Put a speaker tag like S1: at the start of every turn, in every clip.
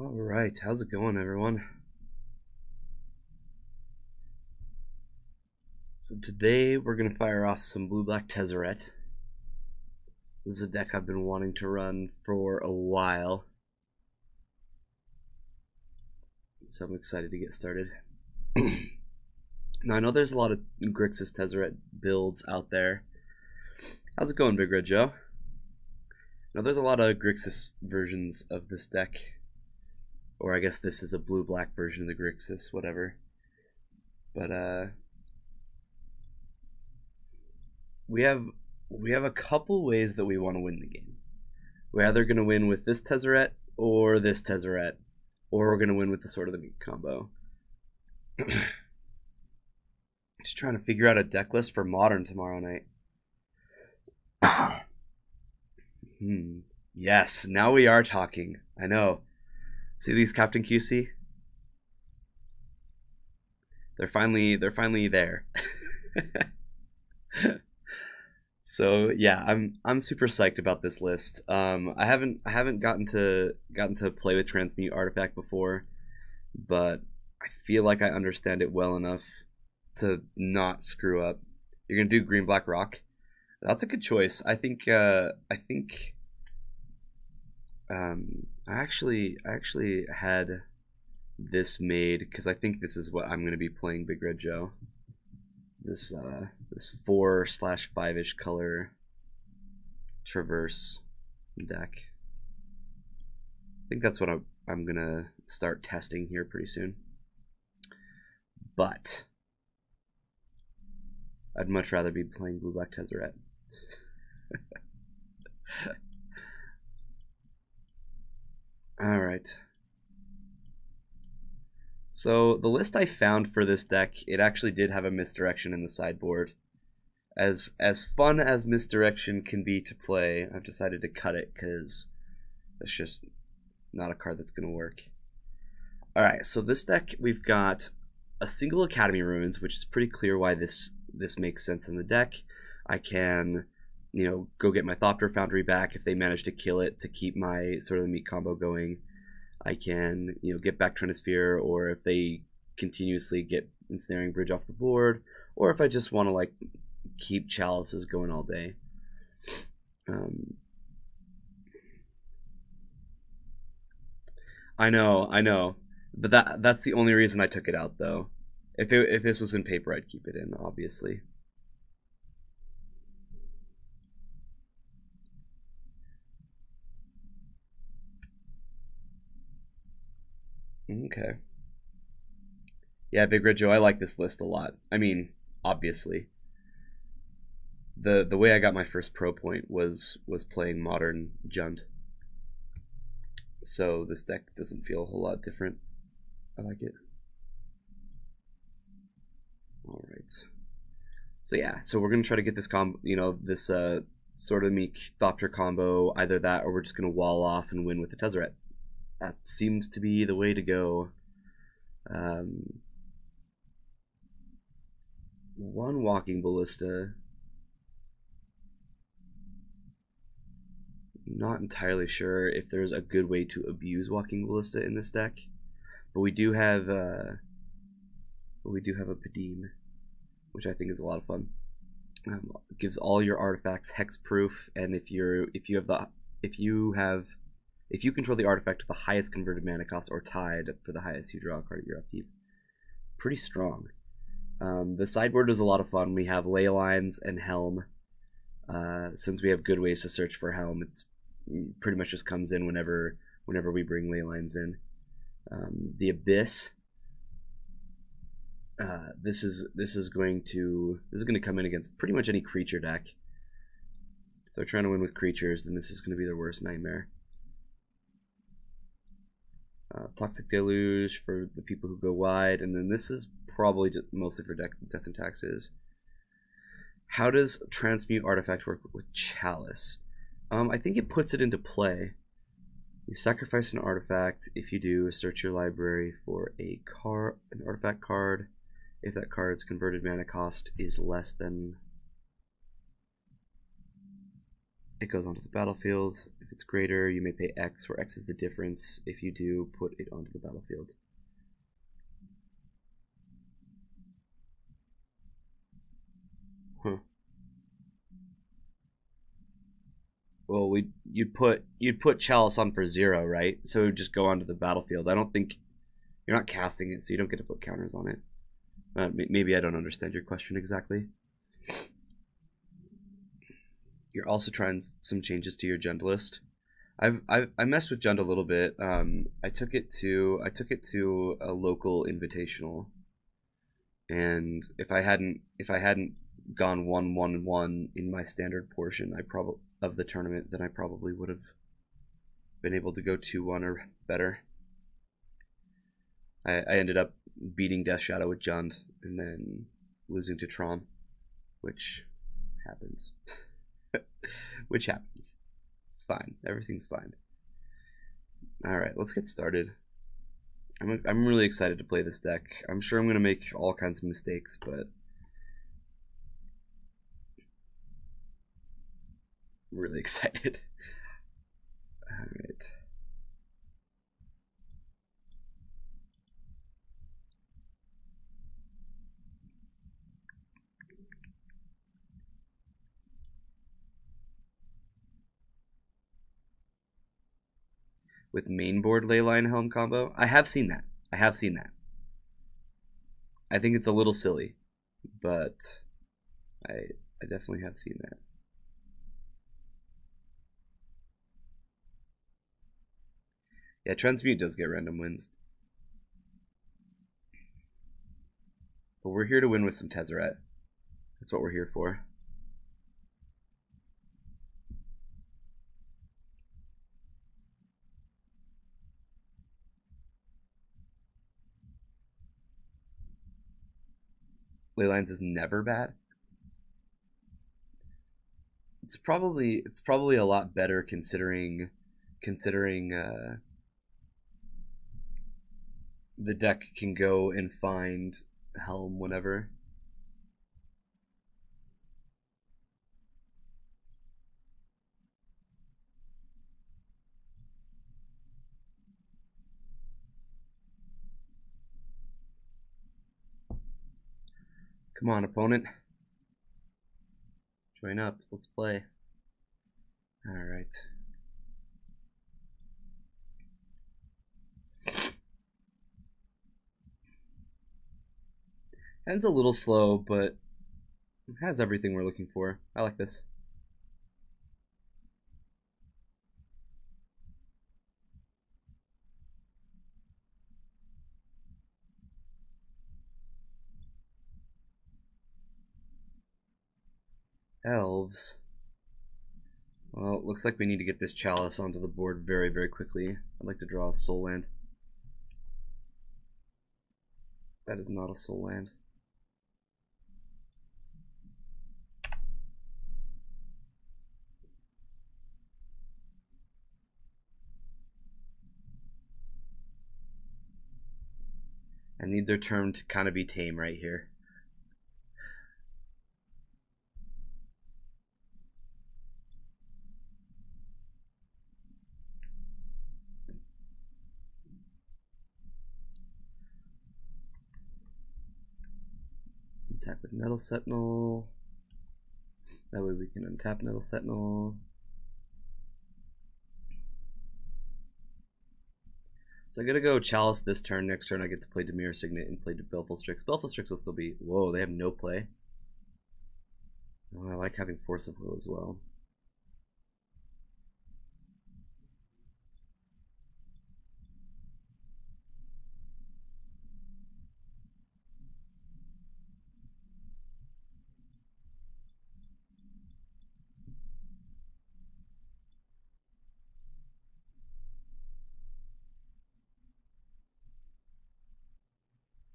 S1: All right, how's it going, everyone? So today we're gonna fire off some blue-black Tezzeret. This is a deck I've been wanting to run for a while, so I'm excited to get started. Now I know there's a lot of Grixis Tezzeret builds out there. How's it going, Big Red Joe? Now there's a lot of Grixis versions of this deck, or I guess this is a blue-black version of the Grixis, whatever. But we have a couple ways that we want to win the game. We're either going to win with this Tezzeret or this Tezzeret, or we're going to win with the Sword of the Meek combo. Just trying to figure out a deck list for Modern tomorrow night. Yes, now we are talking. I know. See these Captain QC? They're finally there. So yeah, I'm super psyched about this list. I haven't gotten to play with Transmute Artifact before, but I feel like I understand it well enough to not screw up. You're gonna do green black rock. That's a good choice. I actually had this made because I think this is what I'm gonna be playing, Big Red Joe. This 4/5-ish color traverse deck. I think that's what I'm gonna start testing here pretty soon. But I'd much rather be playing blue black Tezzeret. All right. So the list I found for this deck, it actually did have a misdirection in the sideboard. As fun as misdirection can be to play, I've decided to cut it because it's just not a card that's going to work. All right, so this deck, we've got a single Academy Ruins, which is pretty clear why this makes sense in the deck. I can, go get my Thopter Foundry back if they manage to kill it to keep my Sword of the Meek combo going. I can, get back Trinisphere, or if they continuously get Ensnaring Bridge off the board, or if I just want to keep Chalices going all day. I know, but that's the only reason I took it out, though. If this was in paper, I'd keep it in, obviously. Okay. Yeah, Big Red Joe, I like this list a lot. I mean, obviously. The way I got my first pro point was playing Modern Junt. So this deck doesn't feel a whole lot different. I like it. All right. So yeah, so we're gonna try to get this this Sword of the Meek Thopter combo, either that or we're just gonna wall off and win with the Tezzeret. That seems to be the way to go. One Walking Ballista. Not entirely sure if there's a good way to abuse Walking Ballista in this deck, but we do have a Padim, which I think is a lot of fun. It gives all your artifacts hexproof, and if you control the artifact with the highest converted mana cost or tied for the highest, you draw a card at your upkeep. Pretty strong. The sideboard is a lot of fun. We have Ley Lines and Helm. Since we have good ways to search for Helm, it's pretty much just comes in whenever we bring Ley Lines in. The Abyss. This is going to come in against pretty much any creature deck. If they're trying to win with creatures, then this is going to be their worst nightmare. Toxic Deluge for the people who go wide, and then this is probably mostly for Death and Taxes. How does Transmute Artifact work with Chalice? I think it puts it into play. You sacrifice an artifact. If you do, search your library for an artifact card. If that card's converted mana cost is less than, it goes onto the battlefield. If If it's greater, you may pay X, where X is the difference. If you do, put it onto the battlefield. Huh. Well, you'd put Chalice on for 0, right? So it would just go onto the battlefield. I don't think you're not casting it, so you don't get to put counters on it. Maybe I don't understand your question exactly. You're also trying some changes to your Jund list. I messed with Jund a little bit. I took it to a local invitational, and if I hadn't gone 1-1-1 in my standard portion, of the tournament, then I probably would have been able to go 2-1 or better. I ended up beating Death Shadow with Jund and then losing to Tron, which happens. Which happens. It's fine. Everything's fine. All right, let's get started. I'm really excited to play this deck. I'm sure I'm going to make all kinds of mistakes, but I'm really excited. All right. With mainboard Leyline Helm combo, I have seen that. I think it's a little silly, but I definitely have seen that. Yeah, Transmute does get random wins. But we're here to win with some Tezzeret. That's what we're here for. Leylines is never bad. It's probably a lot better considering the deck can go and find Helm whenever. Come on, opponent. Join up. Let's play. All right. End's a little slow, but it has everything we're looking for. I like this. Elves. Well, it looks like we need to get this Chalice onto the board very, very quickly. I'd like to draw a soul land. That is not a soul land. I need their turn to kind of be tame right here. Attack with Metal Sentinel. That way we can untap Metal Sentinel. So I gotta go Chalice this turn. Next turn I get to play Dimir Signet and play Baleful Strix. Baleful Strix will still be... Whoa, they have no play. Oh, I like having Force of Will as well.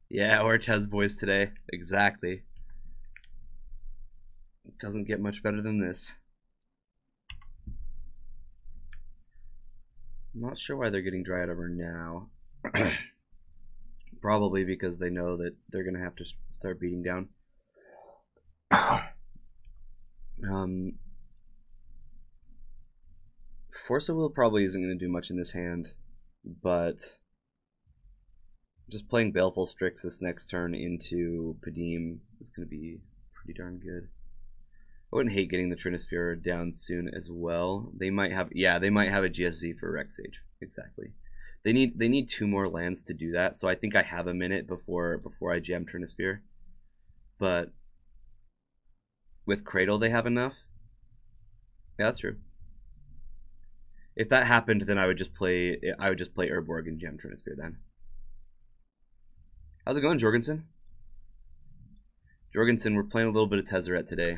S1: Yeah, we're Tezz boys today. Exactly. It doesn't get much better than this. I'm not sure why they're getting Dryad Armor now. Probably because they know that they're going to have to start beating down. Force of Will probably isn't going to do much in this hand, but just playing Baleful Strix this next turn into Padim is going to be pretty darn good. I wouldn't hate getting the Trinisphere down soon as well. They might have, yeah, they might have a GSZ for Rex Sage. Exactly. They need 2 more lands to do that, so I think I have a minute before I jam Trinisphere. But with Cradle, they have enough. Yeah, that's true. If that happened, then I would just play Urborg and jam Trinisphere then. How's it going, Jorgensen? Jorgensen, we're playing a little bit of Tezzeret today.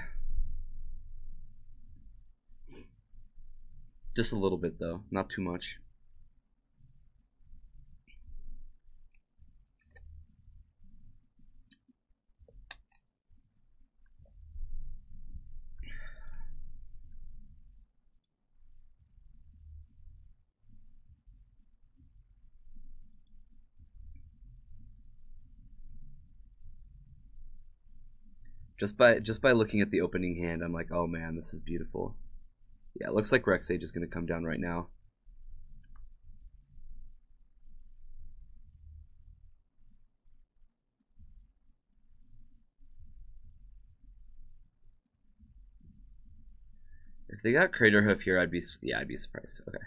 S1: Just a little bit, though. Not too much. Just by looking at the opening hand, I'm like, oh man, this is beautiful. Yeah, it looks like Rex Sage is going to come down right now. If they got Crater Hoof here, I'd be surprised. Okay.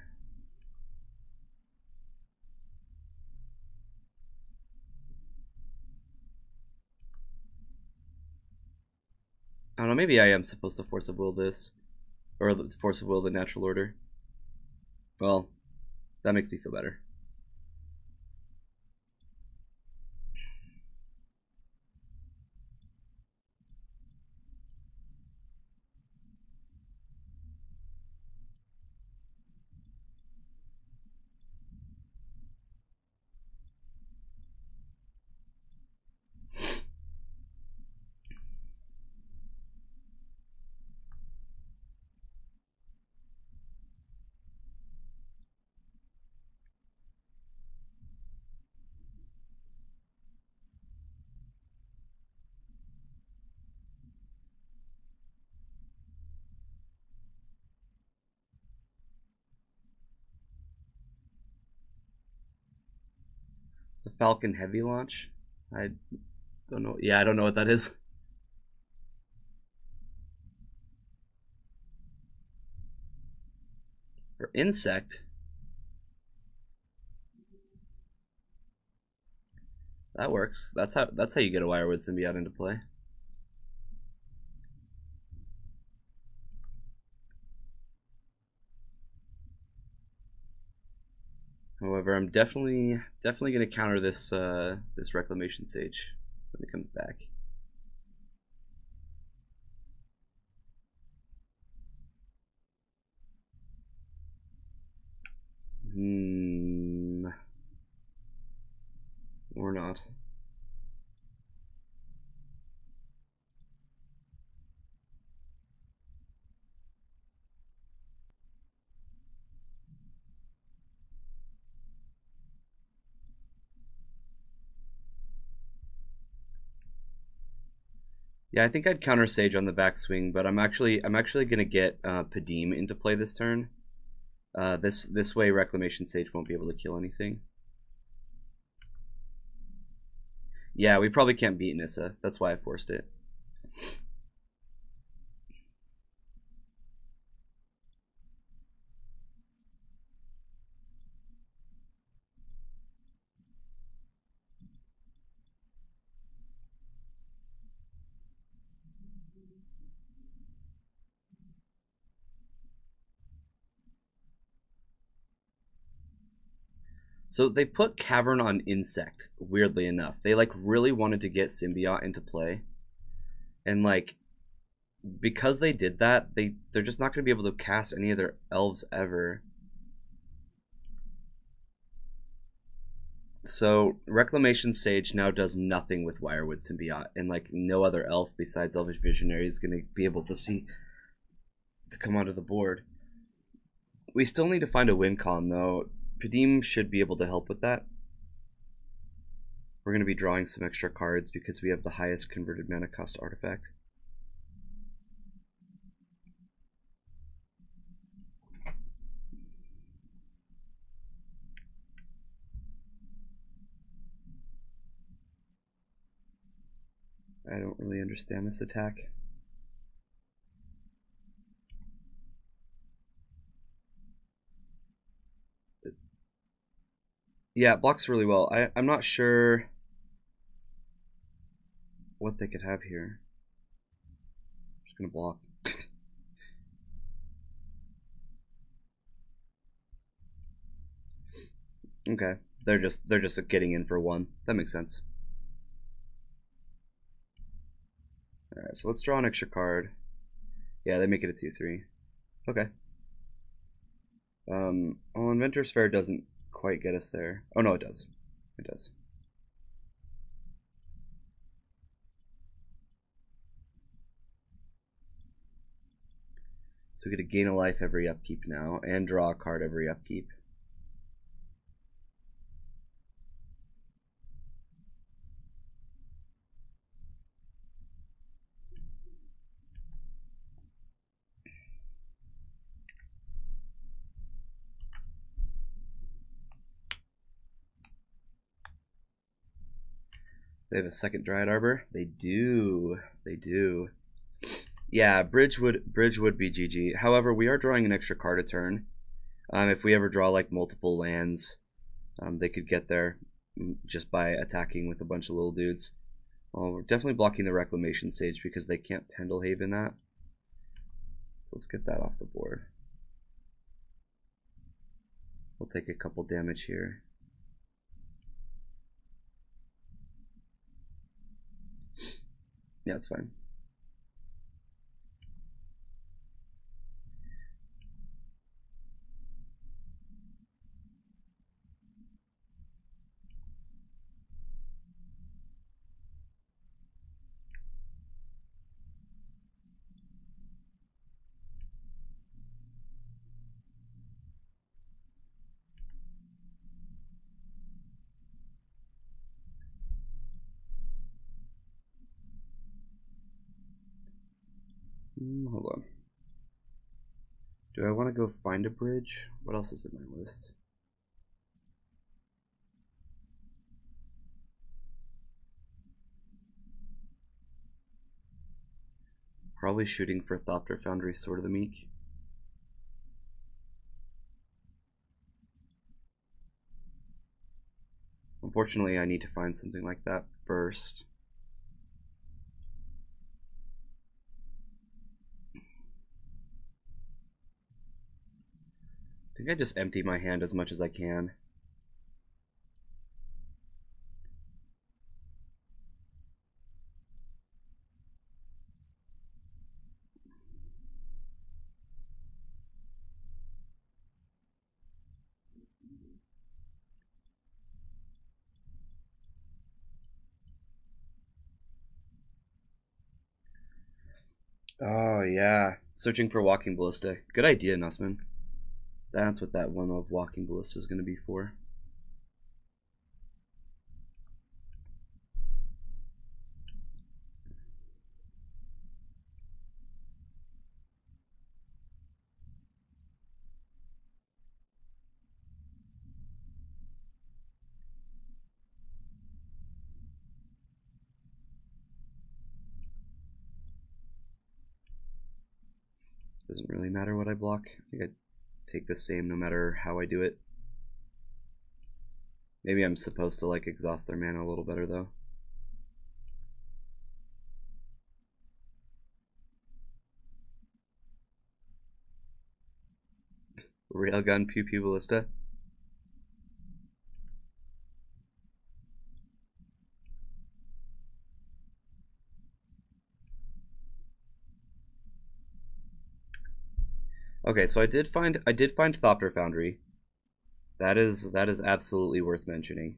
S1: I don't know, maybe I am supposed to Force of Will this. Or Force of Will the Natural Order. Well, that makes me feel better. The Falcon Heavy launch? I don't know. Yeah, I don't know what that is. For Insect? That works. That's how you get a Wirewood Symbiote into play. However, I'm definitely going to counter this this Reclamation Sage when it comes back. Or not. Yeah, I think I'd counter Sage on the backswing, but I'm actually gonna get Padim into play this turn. This way Reclamation Sage won't be able to kill anything. Yeah, we probably can't beat Nissa. That's why I forced it. So they put Cavern on Insect, weirdly enough. They like really wanted to get Symbiote into play. And like because they did that, they're just not gonna be able to cast any of their elves ever. So Reclamation Sage now does nothing with Wirewood Symbiote, and like no other elf besides Elvish Visionary is gonna be able to come onto the board. We still need to find a win con though. Padim should be able to help with that. We're going to be drawing some extra cards because we have the highest converted mana cost artifact. I don't really understand this attack. Yeah, it blocks really well. I'm not sure what they could have here. I'm just gonna block. Okay, they're just getting in for one. That makes sense. All right, so let's draw an extra card. Yeah, they make it a 2/3. Okay. Well, Inventor's Fair doesn't quite get us there. Oh no, it does. It does. So we get to gain a life every upkeep now, and draw a card every upkeep. They have a second Dryad Arbor? They do. They do. Yeah, bridge would be GG. However, we are drawing an extra card a turn. If we ever draw like multiple lands, they could get there just by attacking with a bunch of little dudes. Well, we're definitely blocking the Reclamation Sage because they can't Pendlehaven that. So let's get that off the board. We'll take a couple damage here. Yeah, it's fine. Hold on. Do I want to go find a bridge? What else is in my list? Probably shooting for Thopter Foundry, Sword of the Meek. Unfortunately, I need to find something like that first. I think I just empty my hand as much as I can. Oh yeah, searching for Walking Ballista. Good idea, Nussman. That's what that one of Walking Ballista is going to be for. Doesn't really matter what I block. I think I take the same no matter how I do it. Maybe I'm supposed to like exhaust their mana a little better though. Railgun Pew Pew Ballista. Okay, so I did find Thopter Foundry. That is absolutely worth mentioning.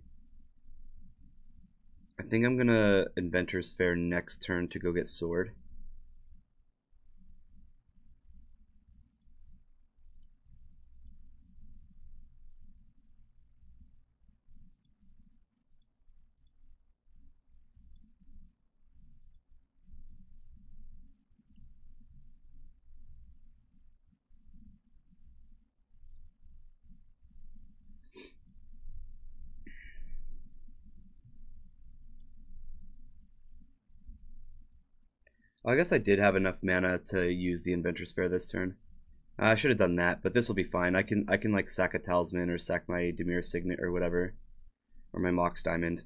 S1: I think I'm gonna Inventor's Fair next turn to go get Sword. I guess I did have enough mana to use the Inventor's Fair this turn. I should have done that, but this will be fine. I can like sack a Talisman or sack my Dimir Signet or whatever, or my Mox Diamond.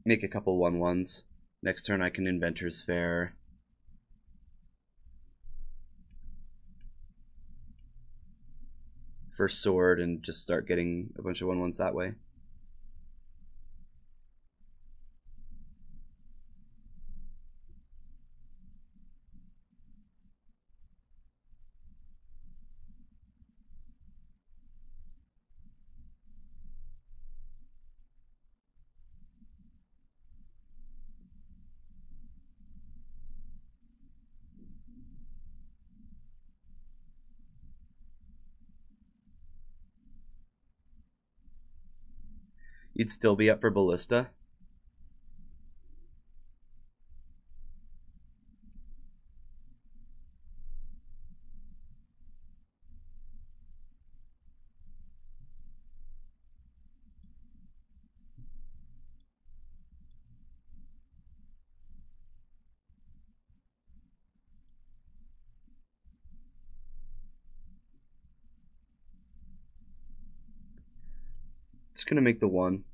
S1: Make a couple 1/1s. Next turn I can Inventor's Fair. First Sword and just start getting a bunch of 1/1s that way. You'd still be up for Ballista? Just gonna make the 1.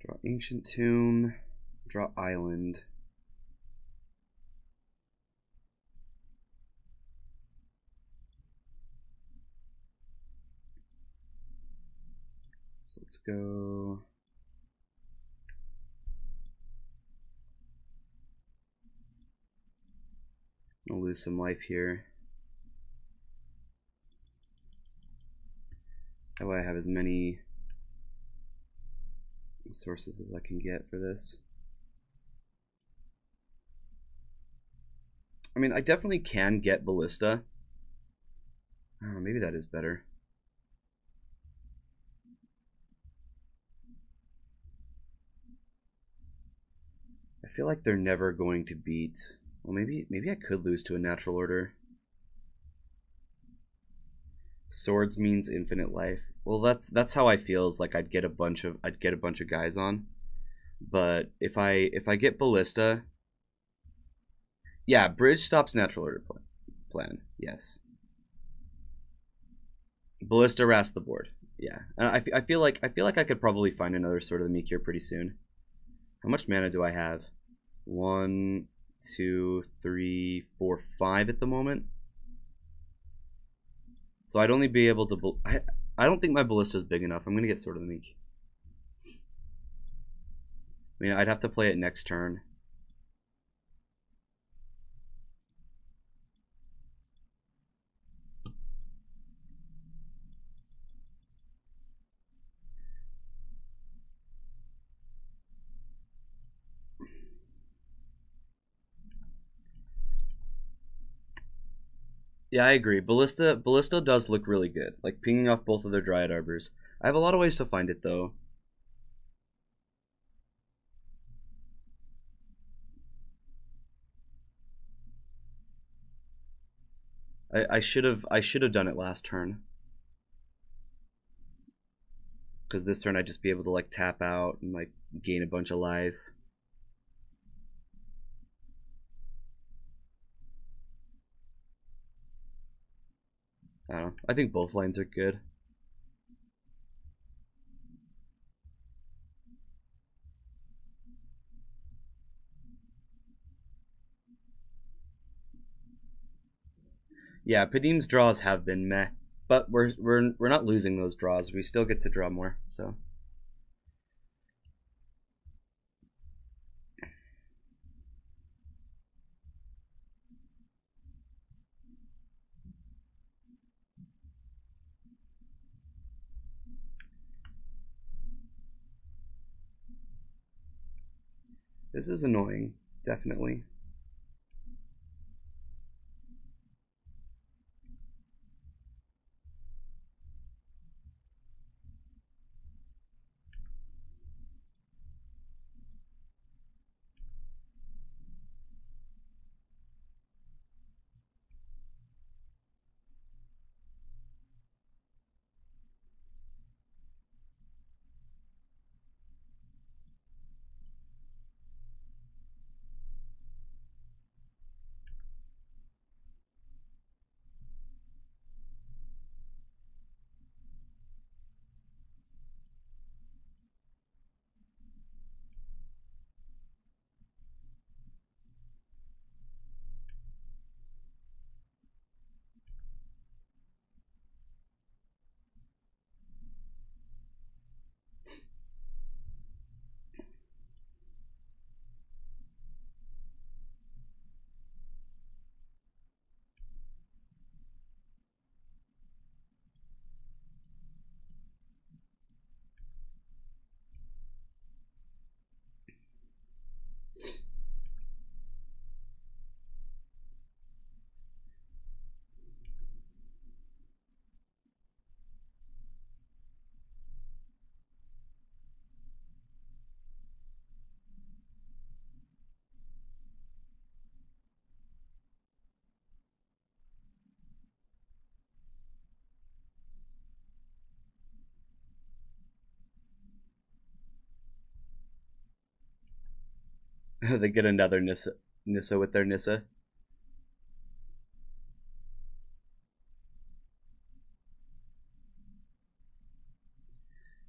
S1: Draw Ancient Tomb, draw Island. So let's go. I'll lose some life here. That way I have as many sources as I can get for this. I mean, I definitely can get Ballista. Oh, maybe that is better. I feel like they're never going to beat. Well, maybe I could lose to a natural order. Swords means infinite life. Well, that's how I feel. Is like I'd get a bunch of guys on, but if I get Ballista, yeah, bridge stops natural order plan. Yes, Ballista rast the board. Yeah, and I feel like I could probably find another Sword of the Meek here pretty soon. How much mana do I have? 1, 2, 3, 4, 5 at the moment. So I'd only be able to. I don't think my Ballista is big enough. I'm gonna get Sword of the Meek. I mean, I'd have to play it next turn. Yeah, I agree. Ballista does look really good. Like pinging off both of their Dryad Arbors. I have a lot of ways to find it though. I should have done it last turn. Because this turn I'd just be able to like tap out and like gain a bunch of life. I don't know. I think both lines are good. Yeah, Padim's draws have been meh, but we're not losing those draws. We still get to draw more, so This is annoying, definitely. They get another Nissa with their Nissa.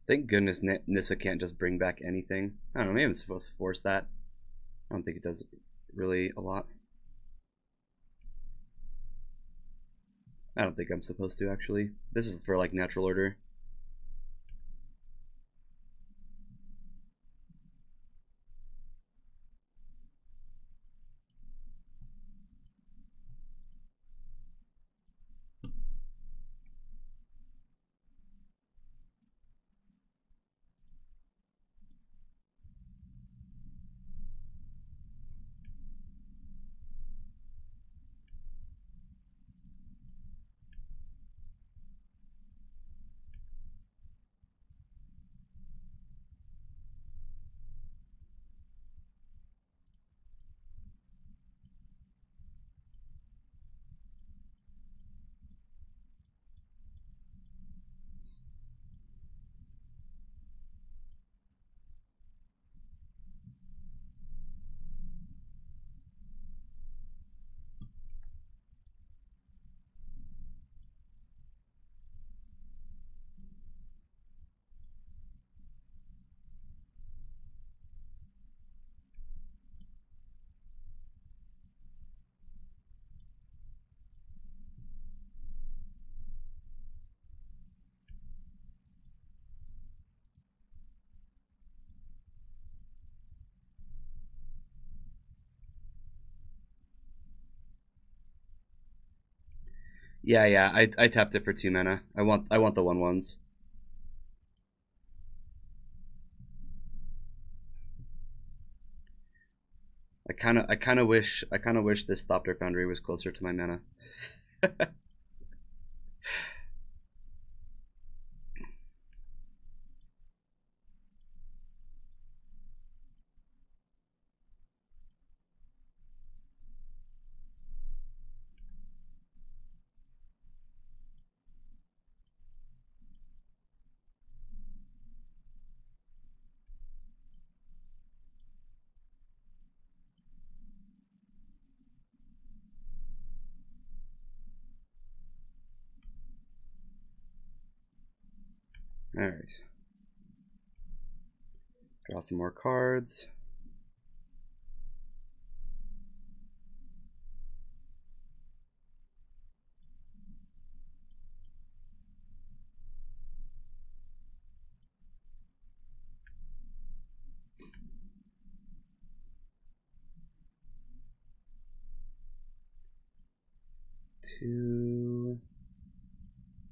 S1: Thank goodness Nissa can't just bring back anything. I don't know, maybe I'm supposed to force that. I don't think it does really a lot. I don't think I'm supposed to, actually. This is for, like, natural order. Yeah, I tapped it for 2 mana. I want the 1/1s. I kind of wish this Thopter Foundry was closer to my mana. All right. Draw some more cards. Two,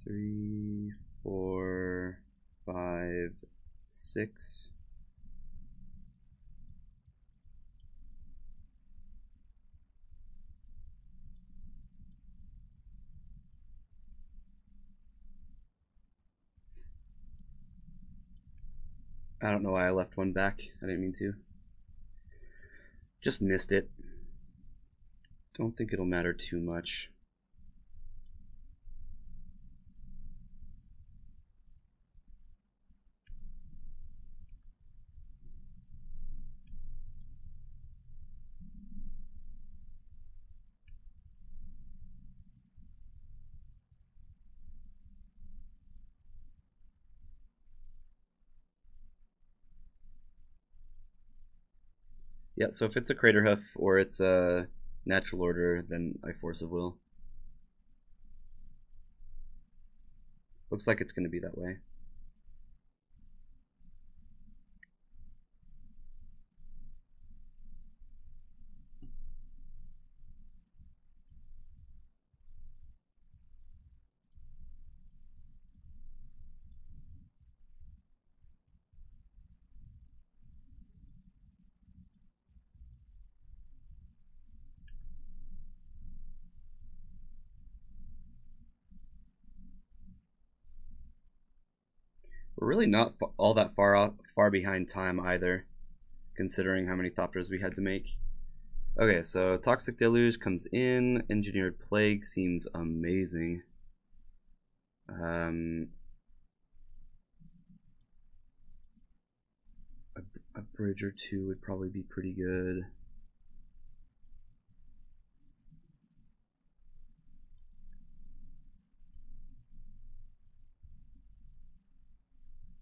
S1: 3, 4, 5, 6. I don't know why I left one back. I didn't mean to. Just missed it. Don't think it'll matter too much. Yeah, so if it's a Crater Hoof or it's a Natural Order, then I Force of Will. Looks like it's going to be that way. We're really not all that far behind time either, considering how many Thopters we had to make. Okay, so Toxic Deluge comes in. Engineered Plague seems amazing. A bridge or two would probably be pretty good.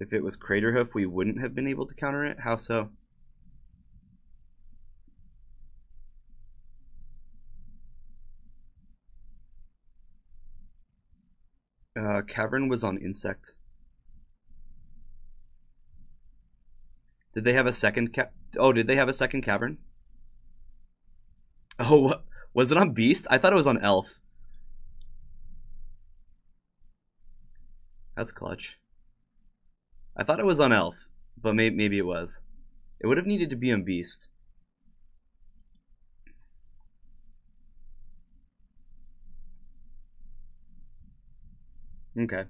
S1: If it was Crater Hoof, we wouldn't have been able to counter it. How so? Cavern was on Insect. Did they have a second Oh, did they have a second Cavern? Oh, was it on Beast? I thought it was on Elf. That's clutch. I thought it was on Elf, but maybe it was. It would have needed to be on Beast. Okay.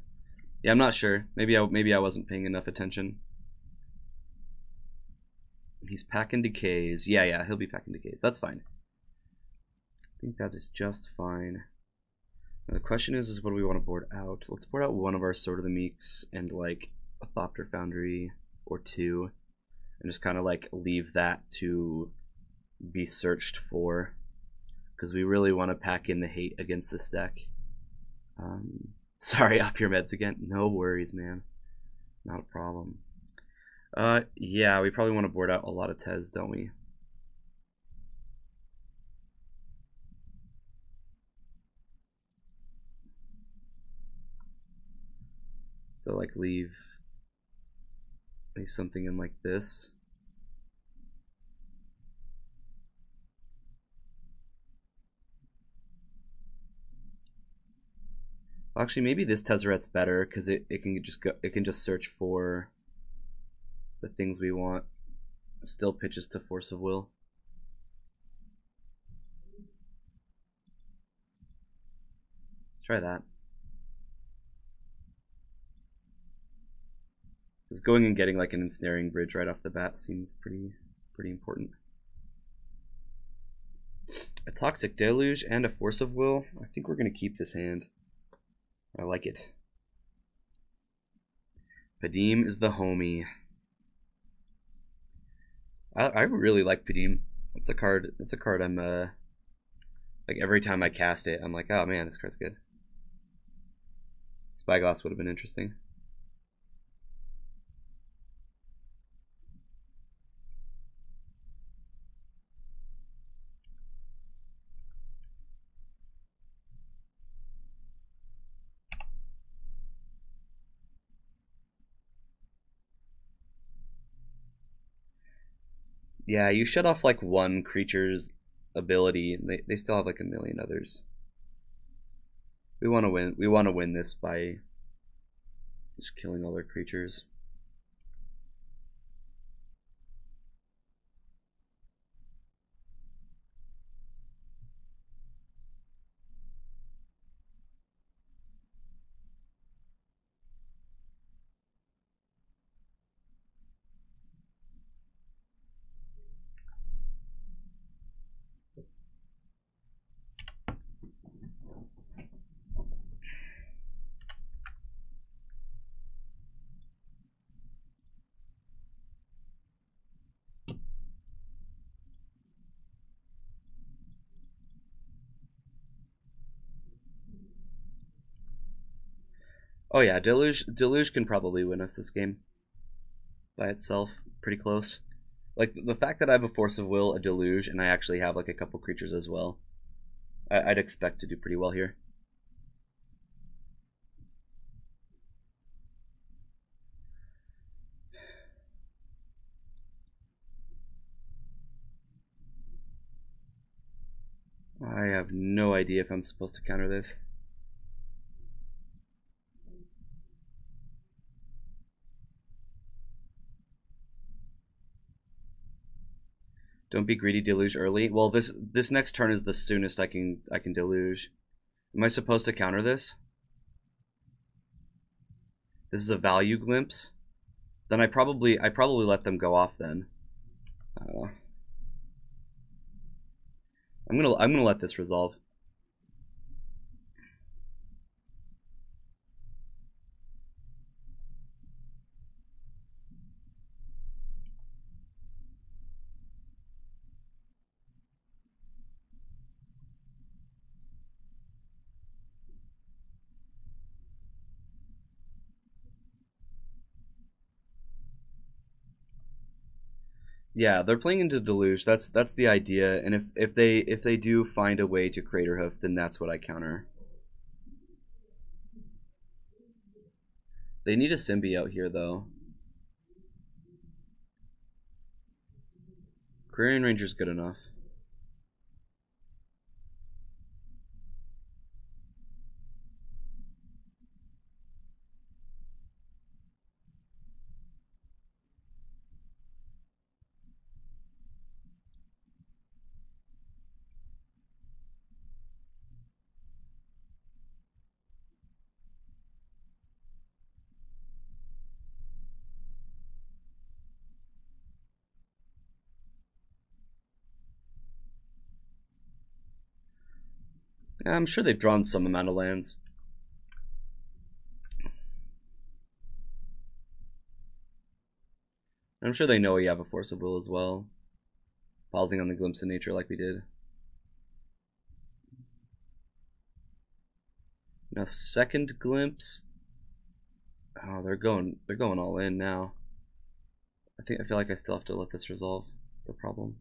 S1: Yeah, I'm not sure. Maybe I wasn't paying enough attention. He's packing decays. Yeah, he'll be packing decays. That's fine. I think that is just fine. Now the question is what do we want to board out? Let's board out one of our Sword of the Meeks and like a Thopter Foundry or two, and just kind of like leave that to be searched for, because we really want to pack in the hate against this deck. Sorry, off your meds again. No worries, man. Not a problem. Yeah, we probably want to board out a lot of Tezz, don't we? So like leave something in like this. Actually, maybe this Tezzeret's better because it can just search for the things we want. Still pitches to Force of Will. Let's try that. Because going and getting like an ensnaring bridge right off the bat seems pretty important. A Toxic Deluge and a Force of Will. I think we're gonna keep this hand. I like it. Padim is the homie. I really like Padim. It's a card I'm like every time I cast it, I'm like, oh man, this card's good. Spyglass would have been interesting. Yeah, you shut off like one creature's ability, and they still have like a million others. We want to win. We want to win this by just killing all their creatures. Oh yeah, Deluge can probably win us this game by itself, pretty close. Like the fact that I have a Force of Will, a Deluge, and I actually have like a couple creatures as well, I'd expect to do pretty well here. I have no idea if I'm supposed to counter this. Don't be greedy, Deluge early. Well, this next turn is the soonest I can Deluge. Am I supposed to counter this? This is a value glimpse. Then I probably let them go off then. I'm gonna let this resolve. Yeah, they're playing into Deluge. That's the idea. And if they do find a way to Crater Hoof, then that's what I counter. They need a symbiote here though. Aquarian Ranger's good enough. I'm sure they've drawn some amount of lands. I'm sure they know we have a Force of Will as well. Pausing on the Glimpse of Nature like we did. Now second glimpse. Oh, they're going all in now. I feel like I still have to let this resolve. The problem.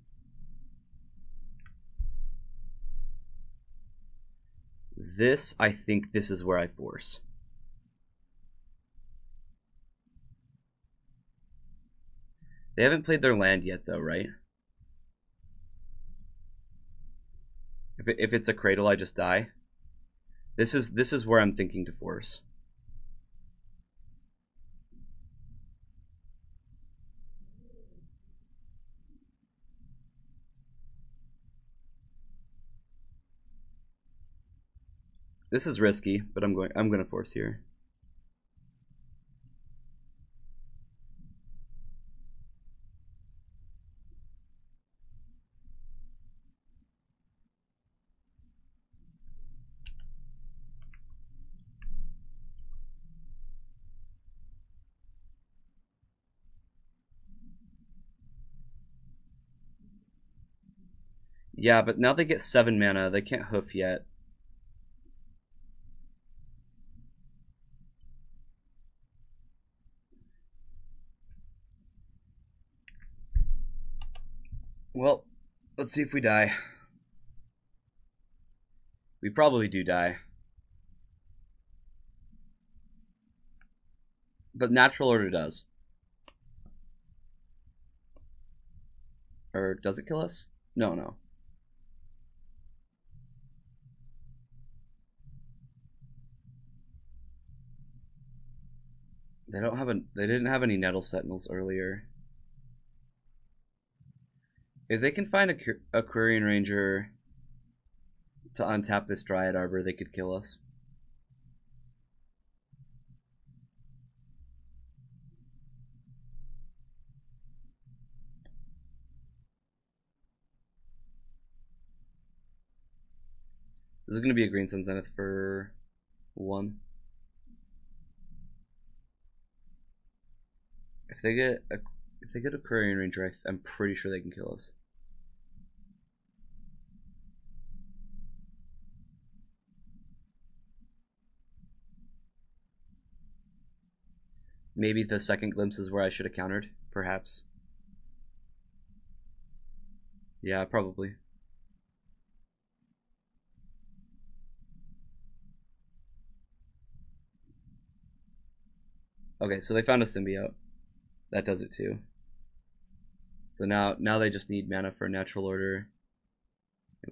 S1: I think this is where I force. They haven't played their land yet though, right? If it's a Cradle, I just die. This is where I'm thinking to force. This is risky, but I'm going to force here. Yeah, but now they get 7 mana. They can't hoof yet. Well, let's see if we die. We probably do die. But Natural Order does. Or does it kill us? No. They didn't have any Nettle Sentinels earlier. If they can find a Aquarian Ranger to untap this Dryad Arbor, they could kill us. This is going to be a Green Sun Zenith for 1. If they get Aquarian Ranger, I'm pretty sure they can kill us. Maybe the second glimpse is where I should have countered, perhaps. Yeah, probably. Okay, so they found a symbiote. That does it too. So now they just need mana for a natural order.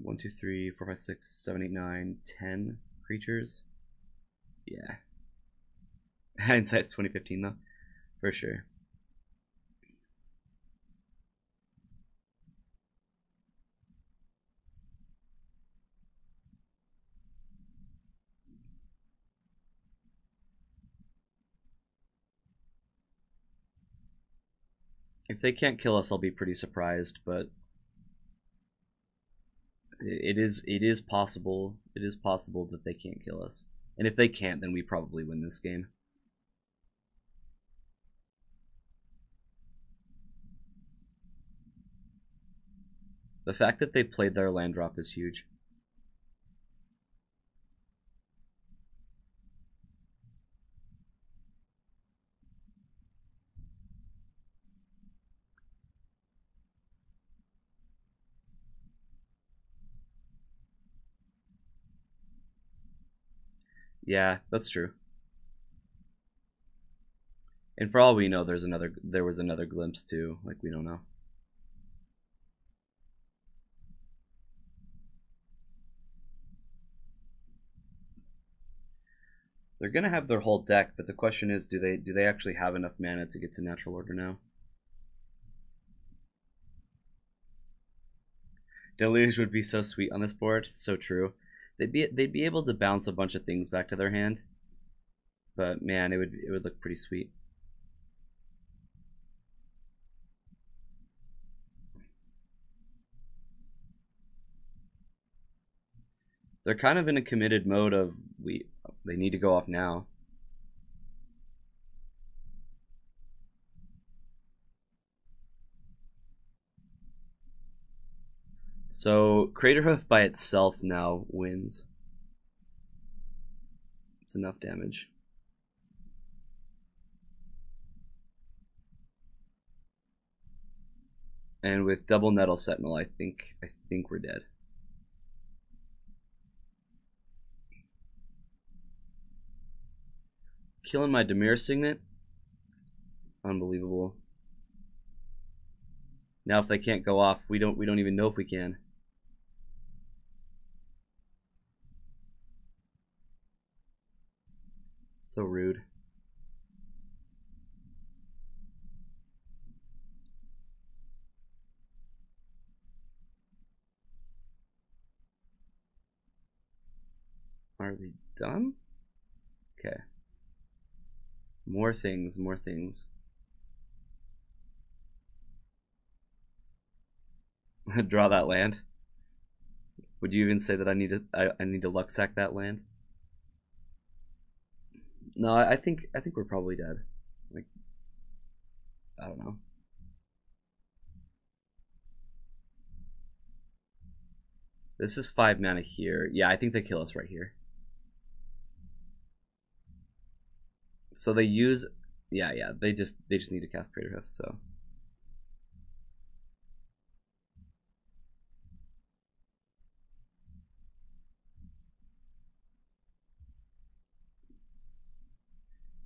S1: 1, 2, 3, 4, 5, 6, 7, 8, 9, 10 creatures. Yeah. Hindsight's 2015 though, for sure. If they can't kill us, I'll be pretty surprised, but it is possible. It is possible that they can't kill us. And if they can't, then we probably win this game. The fact that they played their land drop is huge. Yeah, that's true. And for all we know, there was another glimpse too. Like, we don't know. They're gonna have their whole deck, but the question is, do they actually have enough mana to get to natural order now? Deluge would be so sweet on this board. So true. They'd be able to bounce a bunch of things back to their hand, but man, it would look pretty sweet. They're kind of in a committed mode of they need to go off now. So Craterhoof by itself now wins. It's enough damage. And with double Nettle Sentinel, I think we're dead. Killing my Dimir Signet? Unbelievable. Now if they can't go off, we don't even know if we can. So rude. Are we done? Okay. More things, more things. Draw that land. Would you even say that I need to luck sack that land? No, I think we're probably dead. Like, I don't know. This is 5 mana here. Yeah, I think they kill us right here. So they use, yeah, they just need to cast Craterhoof. So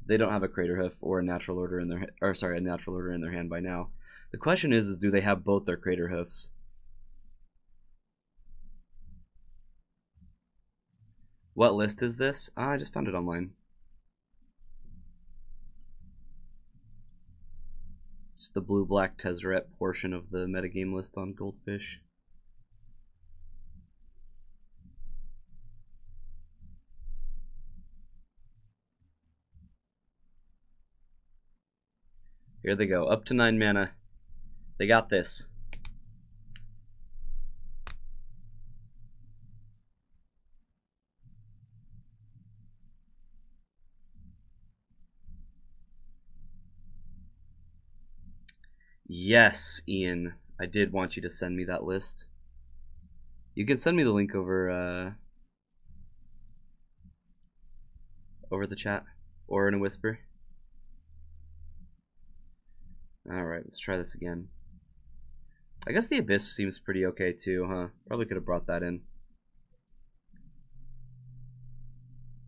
S1: they don't have a Craterhoof or a natural order in their, or sorry, a natural order in their hand by now. The question is do they have both their Craterhoofs? What list is this? I just found it online. It's the blue-black Tezzeret portion of the metagame list on Goldfish. Here they go, up to 9 mana. They got this. Yes, Ian. I did want you to send me that list. You can send me the link over over the chat or in a whisper. Alright, let's try this again. I guess the Abyss seems pretty okay too, huh? Probably could have brought that in.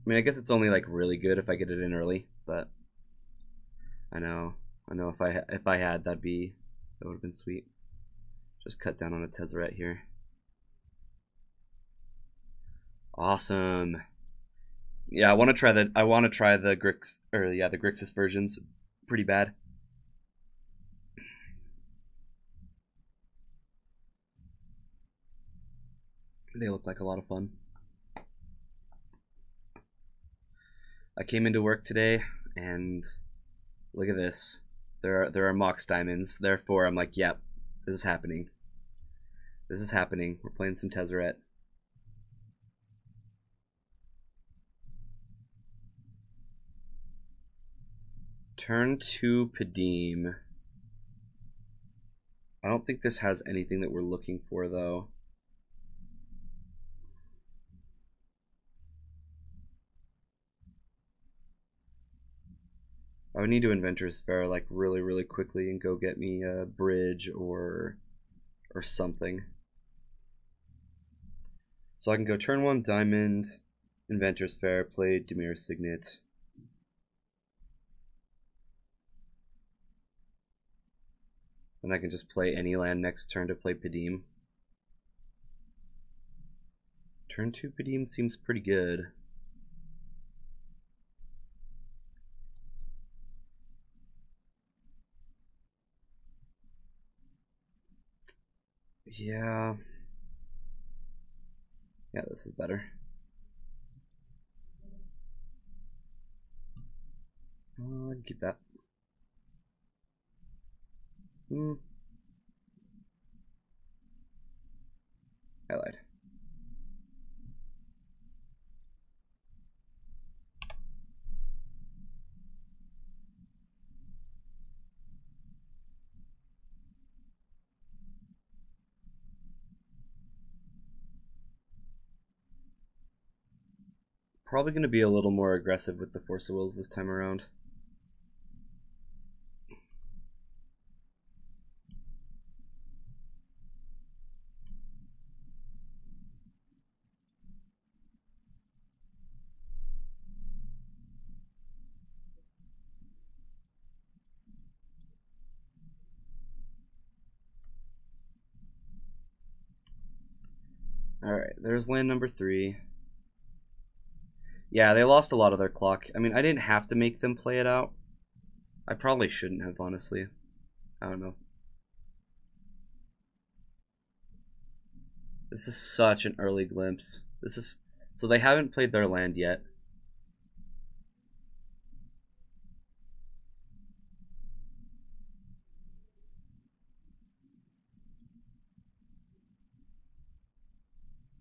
S1: I mean, I guess it's only like really good if I get it in early, but I know if I had that would have been sweet. Just cut down on a Tezzeret here. Awesome. Yeah, I want to try the Grix the Grixis versions. Pretty bad. They look like a lot of fun. I came into work today and look at this. There are Mox diamonds. Therefore, I'm like, yep, this is happening. This is happening. We're playing some Tezzeret. Turn 2 Padim. I don't think this has anything that we're looking for, though. I would need to Inventor's Fair like really quickly and go get me a bridge or something. So I can go turn 1 Diamond, Inventor's Fair, play Dimir Signet. Then I can just play any land next turn to play Padim. Turn 2 Padim seems pretty good. Yeah. Yeah, this is better. I can keep that. I lied. Probably going to be a little more aggressive with the Force of Wills this time around. Alright, there's land number 3. Yeah, they lost a lot of their clock. I mean, I didn't have to make them play it out. I probably shouldn't have, honestly. I don't know. This is such an early glimpse. So they haven't played their land yet.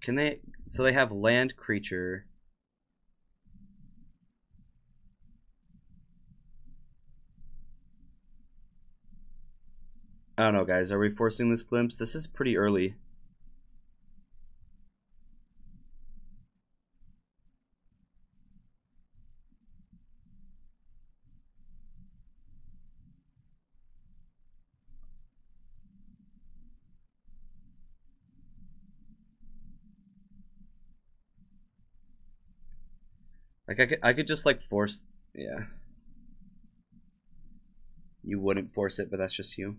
S1: Can they? So they have land, creature. I don't know, guys. Are we forcing this glimpse? This is pretty early. Like I could just like force. Yeah. You wouldn't force it, but that's just you.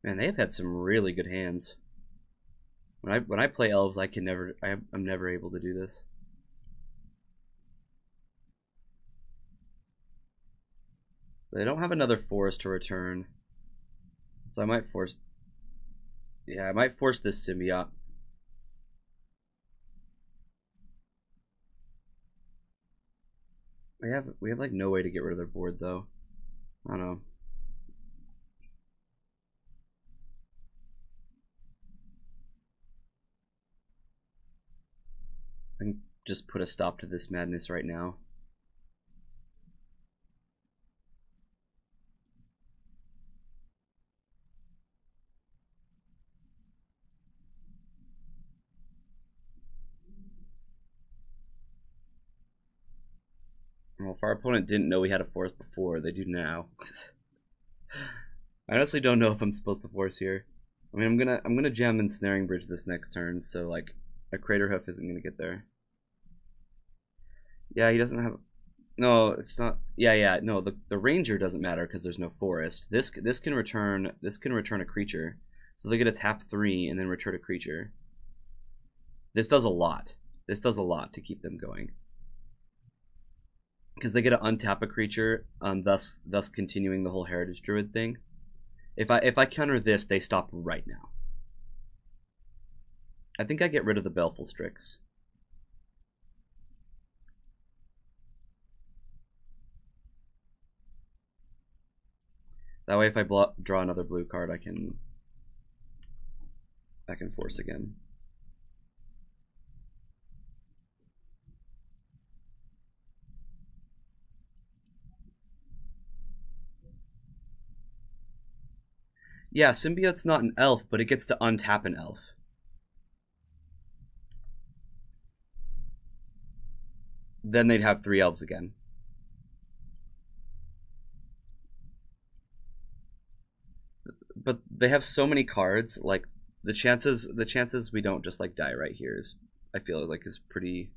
S1: Man, they've had some really good hands. When I play elves, I'm never able to do this. So they don't have another forest to return. So I might force... Yeah, I might force this symbiote. We have like no way to get rid of their board though. I don't know. I can just put a stop to this madness right now. Well, if our opponent didn't know we had a force before, they do now. I honestly don't know if I'm supposed to force here. I mean, I'm gonna jam Ensnaring Bridge this next turn, so like a Crater Hoof isn't gonna get there. Yeah, he doesn't have. No, it's not. Yeah. No, the Ranger doesn't matter because there's no forest. This can return a creature, so they get to tap 3 and then return a creature. This does a lot. This does a lot to keep them going. Because they get to untap a creature, thus continuing the whole Heritage Druid thing. If I counter this, they stop right now. I think I get rid of the Baleful Strix. That way, if I draw another blue card, I can force again. Yeah, Symbiote's not an elf, but it gets to untap an elf. Then they'd have 3 elves again. But they have so many cards, like the chances we don't just like die right here is, I feel like, is pretty.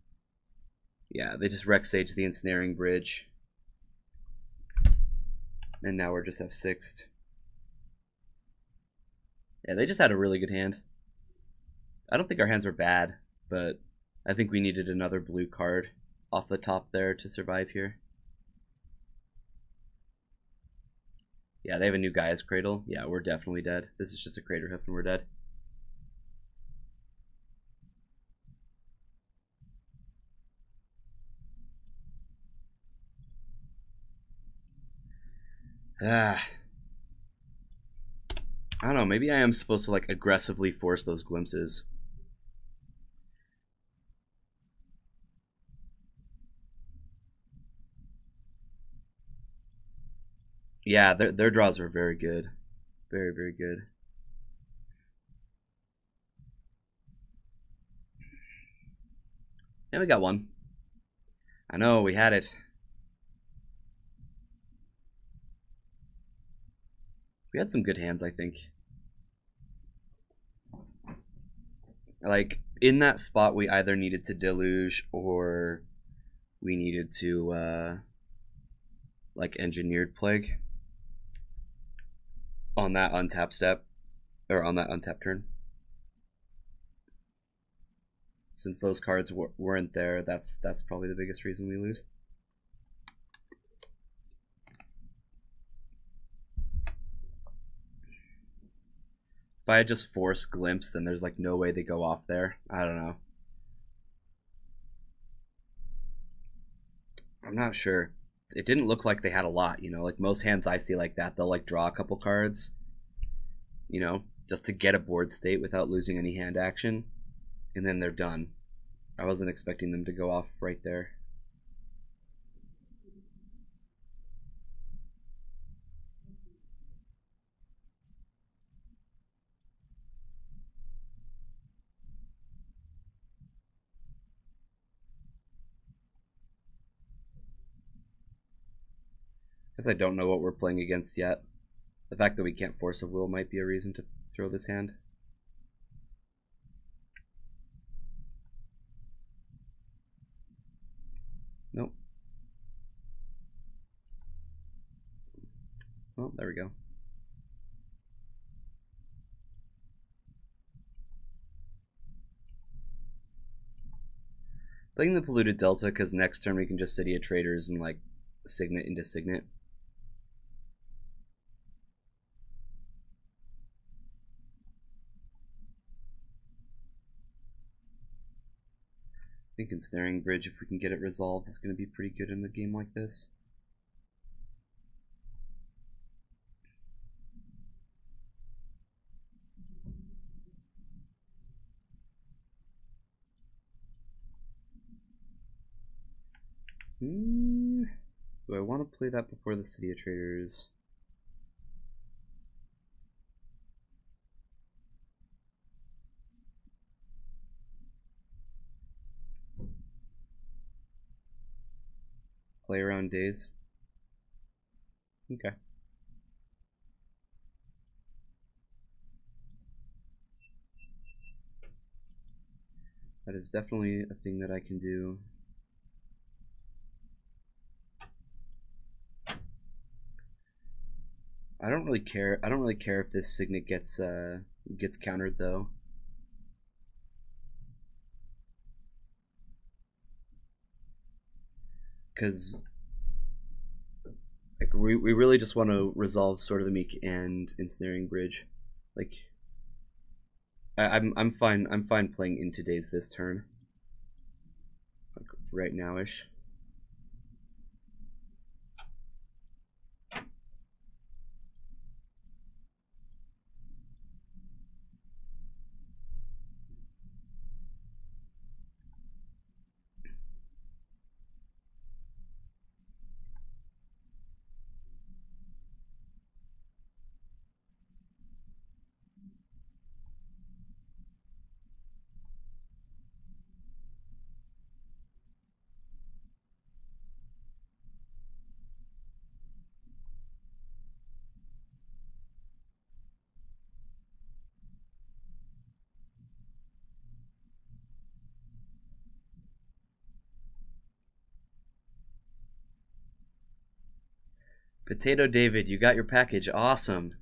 S1: Yeah, they just Rex Sage the Ensnaring Bridge. And now we're just F6'd. Yeah, they just had a really good hand. I don't think our hands were bad, but I think we needed another blue card off the top there to survive here. Yeah, they have a new Gaia's Cradle. Yeah, we're definitely dead. This is just a Crater Hoof and we're dead. I don't know, maybe I am supposed to like aggressively force those glimpses. Yeah, their draws were very good. Very, very good. Yeah, we got one. I know, we had it. We had some good hands, I think. Like, in that spot, we either needed to Deluge or we needed to, like, Engineered Plague on that untap step, or on that untap turn. Since those cards weren't there, that's probably the biggest reason we lose. If I had just forced Glimpse, then there's like no way they go off there. I don't know. I'm not sure. It didn't look like they had a lot, you know, like most hands I see like that, they'll like draw a couple cards, you know, just to get a board state without losing any hand action, and then they're done. I wasn't expecting them to go off right there. Because I don't know what we're playing against yet. The fact that we can't force a will might be a reason to throw this hand. Nope. Well, there we go. Playing the polluted delta because next turn we can just City of Traders and like Signet into Signet. I think Ensnaring Bridge, if we can get it resolved, is going to be pretty good in a game like this. Do I want to play that before the City of Traders? Play around days. Okay. That is definitely a thing that I can do. I don't really care. I don't really care if this Signet gets countered though. Because like we really just want to resolve Sword of the Meek and Ensnaring Bridge. Like I'm fine playing into days this turn. Like right now-ish. Potato David, you got your package. Awesome.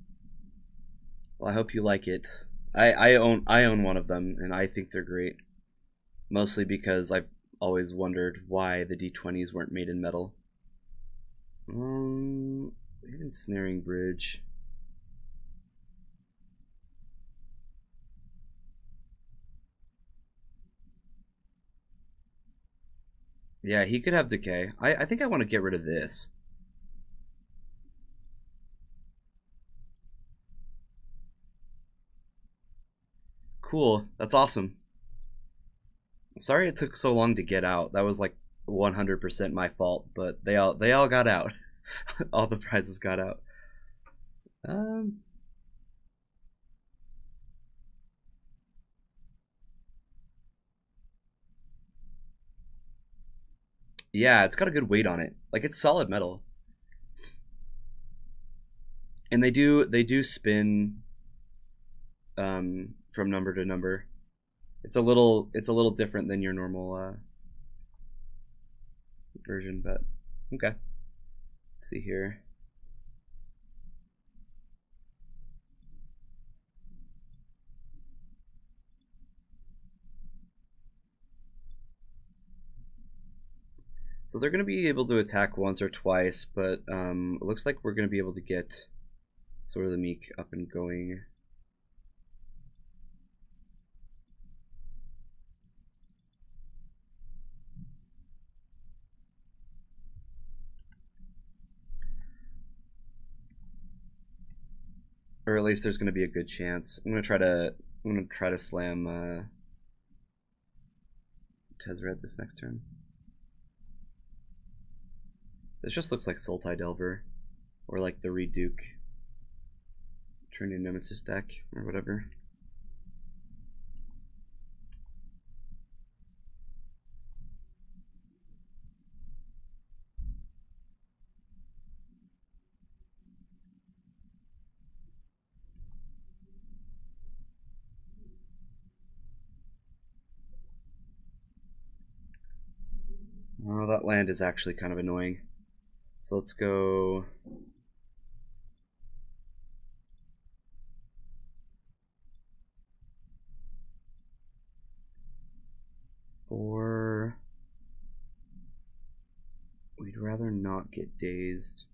S1: Well, I hope you like it. I own one of them, and I think they're great. Mostly because I've always wondered why the D20s weren't made in metal. Ensnaring Bridge. Yeah, he could have Decay. I think I want to get rid of this. Cool. That's awesome. Sorry it took so long to get out. That was like 100% my fault, but they all got out. All the prizes got out. Yeah, it's got a good weight on it. Like it's solid metal. And they do spin from number to number. It's a little different than your normal version, but okay. Let's see here. So they're going to be able to attack once or twice, but it looks like we're going to be able to get Sword of the Meek up and going. Or at least there's going to be a good chance. I'm going to try to slam Tezz Red this next turn. This just looks like Sultai Delver, or like the Reduke turn in Nemesis deck, or whatever. Oh, that land is actually kind of annoying. So let's go. Four. not get dazed.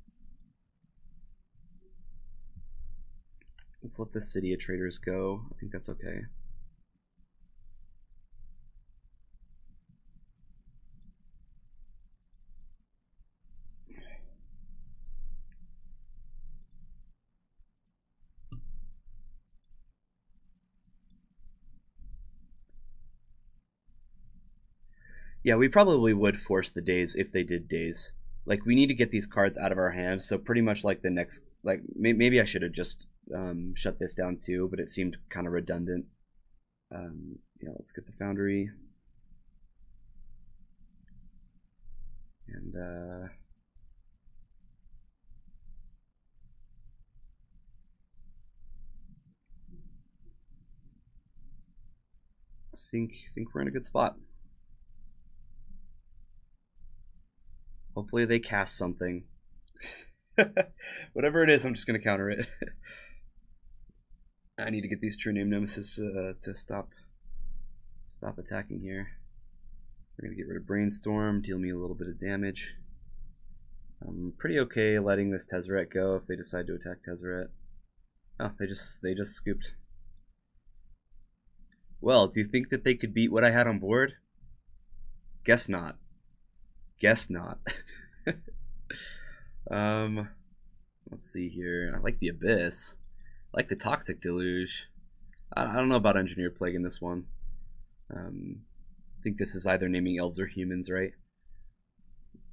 S1: Let's let the City of Traders go. I think that's okay. Yeah, we probably would force the daze if they did daze. Like, we need to get these cards out of our hands, so pretty much like the next... Like, maybe I should have just shut this down too, but it seemed kind of redundant. Yeah, let's get the Foundry. And, I think we're in a good spot. Hopefully they cast something. Whatever it is, I'm just going to counter it. I need to get these True Name Nemesis to stop attacking here. We're going to get rid of Brainstorm, deal me a little bit of damage. I'm pretty okay letting this Tezzeret go if they decide to attack Tezzeret. Oh, they just scooped. Well, do you think that they could beat what I had on board? Guess not. Guess not. Let's see here. I like the Abyss. I like the Toxic Deluge. I don't know about Engineer Plague in this one. I think this is either naming elves or humans, right?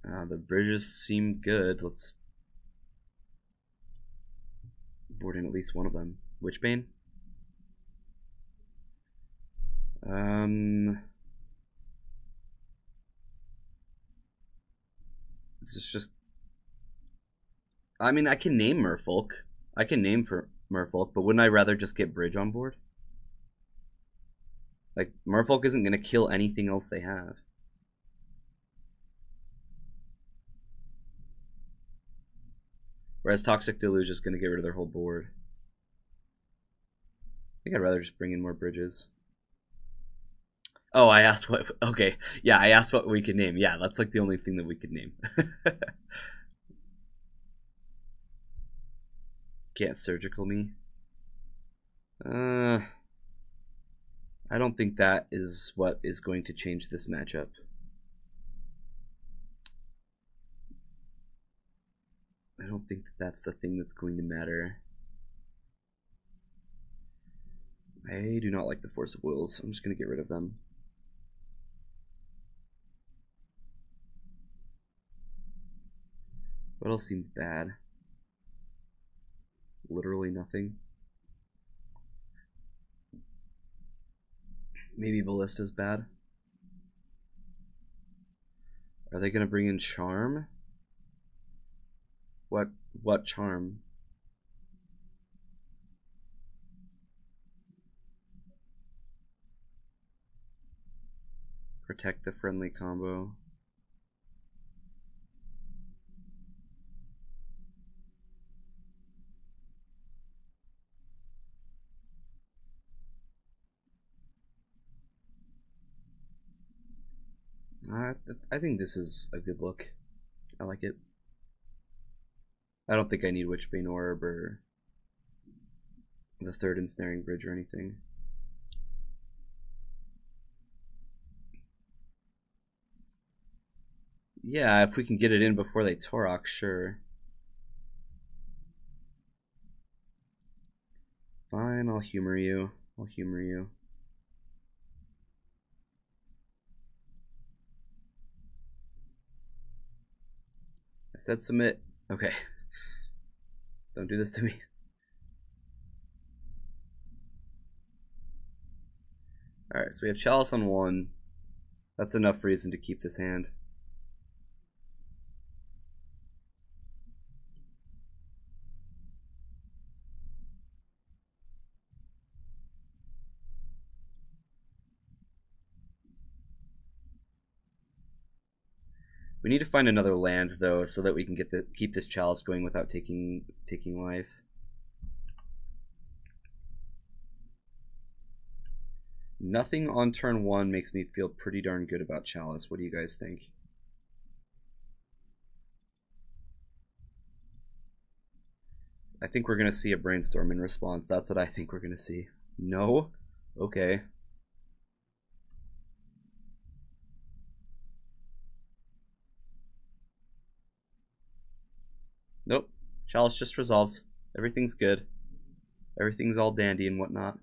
S1: The bridges seem good. Let's board in at least one of them. Witchbane? This is just... I mean, I can name Merfolk. I can name for Merfolk, but wouldn't I rather just get Bridge on board? Like, Merfolk isn't going to kill anything else they have. Whereas Toxic Deluge is going to get rid of their whole board. I think I'd rather just bring in more bridges. Oh, I asked what... Okay, yeah, I asked what we could name. Yeah, that's like the only thing that we could name. Can't surgical me. I don't think that is what is going to change this matchup. I don't think that that's the thing that's going to matter. I do not like the Force of Wills. I'm just going to get rid of them. What else seems bad? Literally nothing. Maybe Ballista's bad. Are they going to bring in Charm? What Charm? Protect the friendly combo. I think this is a good look. I like it. I don't think I need Witchbane Orb or the third Ensnaring Bridge or anything. Yeah, if we can get it in before they Torok, sure. Fine, I'll humor you. I'll humor you. I said submit. Okay. Don't do this to me. Alright, so we have Chalice on one. That's enough reason to keep this hand. We need to find another land though, so that we can keep this Chalice going without taking life. Nothing on turn one makes me feel pretty darn good about Chalice. What do you guys think? I think we're gonna see a brainstorm in response. That's what I think we're gonna see. No? Okay. Nope. Chalice just resolves. Everything's good. Everything's all dandy and whatnot.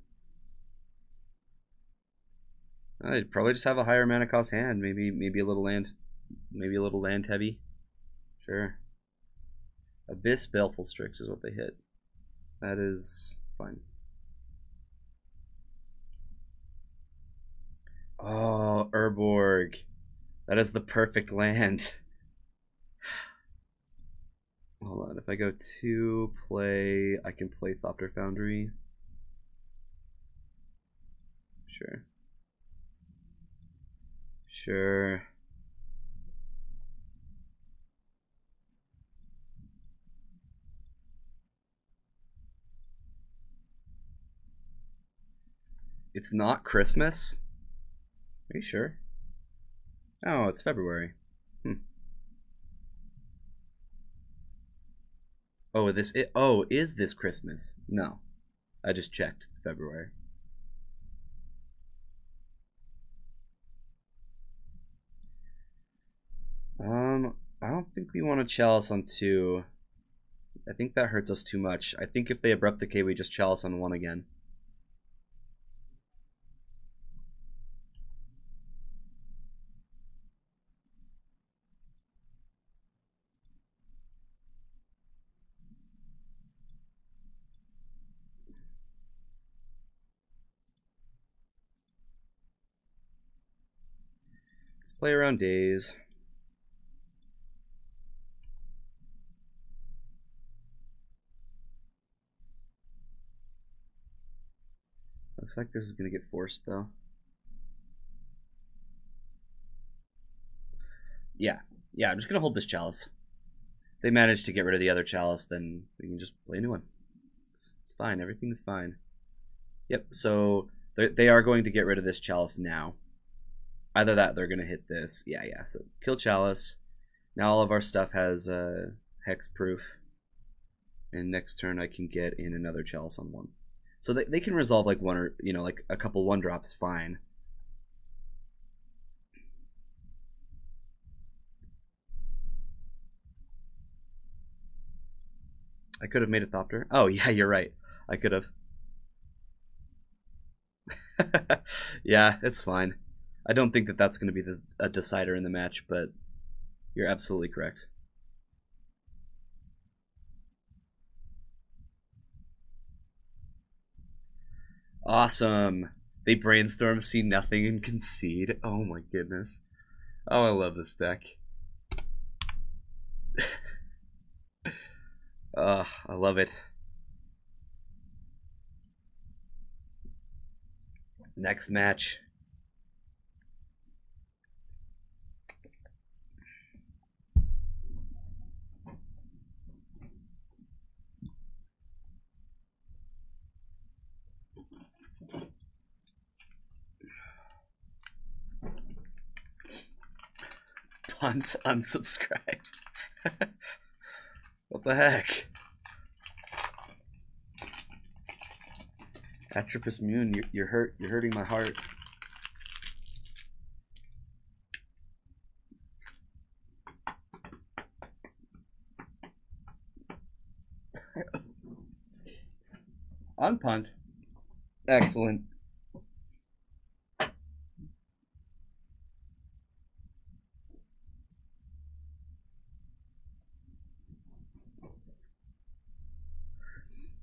S1: I'd probably just have a higher mana cost hand. Maybe a little land heavy. Sure. Abyss Baleful Strix is what they hit. That is fine. Oh, Urborg. That is the perfect land. Hold on, if I go to play, I can play Thopter Foundry. Sure. Sure. It's not Christmas? Are you sure? Oh, it's February. Oh, is this Christmas? No. I just checked. It's February. I don't think we want to Chalice on 2. I think that hurts us too much. I think if they Abrupt Decay, we just Chalice on 1 again. Let's play around days. Looks like this is going to get forced, though. Yeah, I'm just going to hold this Chalice. If they manage to get rid of the other Chalice, then we can just play a new one. It's fine. Everything's fine. Yep, so they are going to get rid of this Chalice now. Either that, they're going to hit this. Yeah, so kill Chalice. Now all of our stuff has hex proof. And next turn I can get in another Chalice on 1. So they can resolve like one or, like a couple 1-drops fine. I could have made a Thopter. Oh, yeah, you're right. I could have. Yeah, it's fine. I don't think that that's going to be a decider in the match, but you're absolutely correct. Awesome. They brainstorm, see nothing, and concede. Oh my goodness. Oh, I love this deck. I love it. Next match. Punt, unsubscribe. What the heck? Atropus Moon, you're hurting my heart. On punt. Excellent.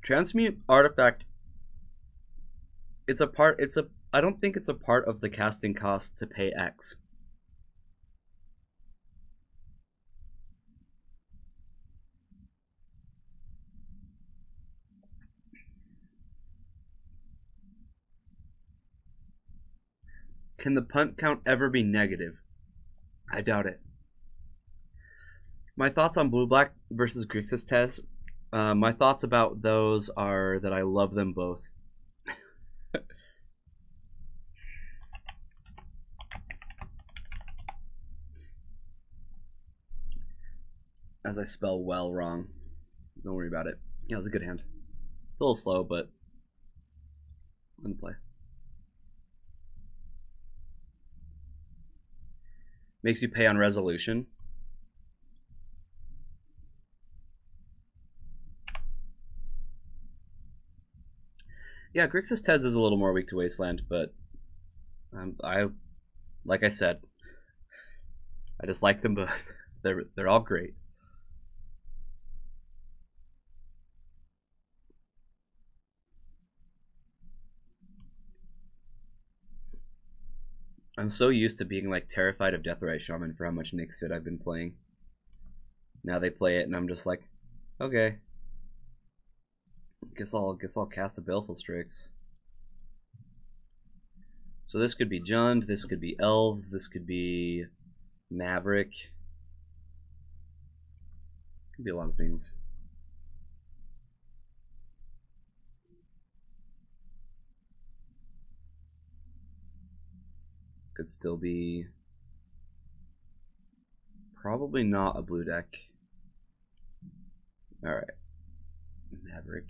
S1: Transmute artifact. I don't think it's a part of the casting cost to pay X. Can the punt count ever be negative? I doubt it. My thoughts on blue-black versus Grixis Tezz. My thoughts about those are that I love them both. As I spell well wrong. Don't worry about it. Yeah, it was a good hand. It's a little slow, but in play. Makes you pay on resolution. Yeah, Grixis Tezz is a little more weak to Wasteland, but like I said, I just like them both. They're all great. I'm so used to being like terrified of Deathrite Shaman for how much Nyx Fit I've been playing. Now they play it and I'm just like, okay. Guess I'll cast a Baleful Strix. So this could be Jund, this could be Elves, this could be Maverick. Could be a lot of things. Could still be probably not a blue deck. Alright. Maverick.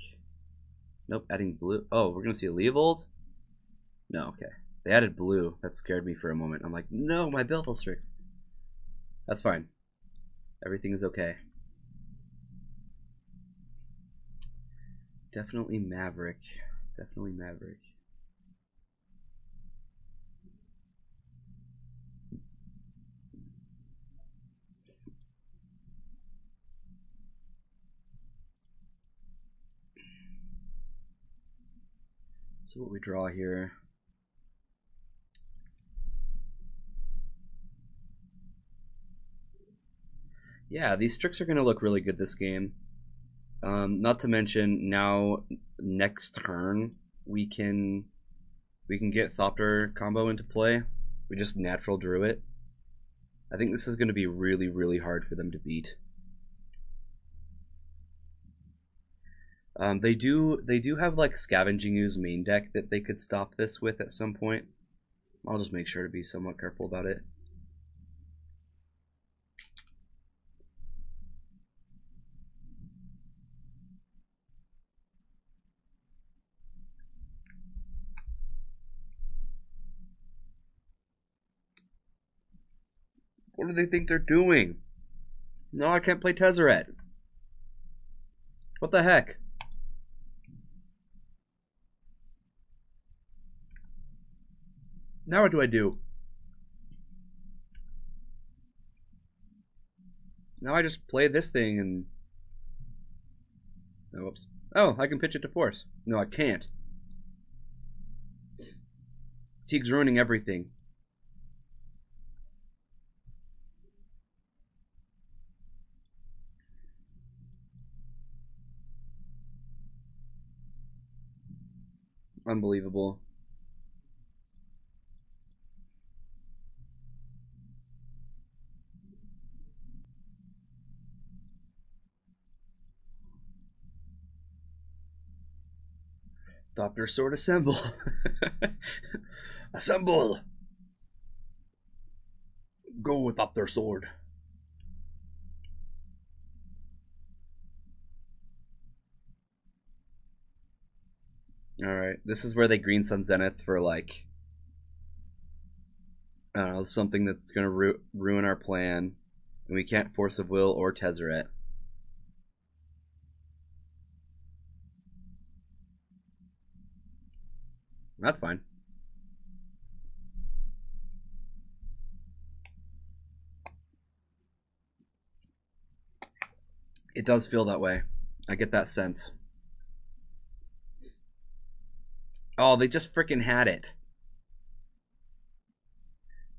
S1: Nope, adding blue. Oh, we're gonna see a Leovold? No, okay. They added blue. That scared me for a moment. I'm like, no, my Baleful Strix. That's fine. Everything is okay. Definitely Maverick. Definitely Maverick. So what we draw here. Yeah, these Strix are going to look really good this game. Not to mention, now next turn we can get Thopter combo into play. We just natural drew it. I think this is going to be really, really hard for them to beat. They do have like Scavenging Ooze main deck that they could stop this with at some point. I'll just make sure to be somewhat careful about it. What do they think they're doing? No, I can't play Tezzeret. What the heck? Now what do I do? Now I just play this thing and... Oh, whoops. Oh, I can pitch it to force. No, I can't. Teague's ruining everything. Unbelievable. Thopter Sword assemble. Assemble. Go with Thopter Sword. Alright, this is where they Green Sun Zenith for like, I don't know, something that's going to ruin our plan. And we can't Force of Will or Tezzeret. That's fine. It does feel that way. I get that sense. Oh, they just freaking had it.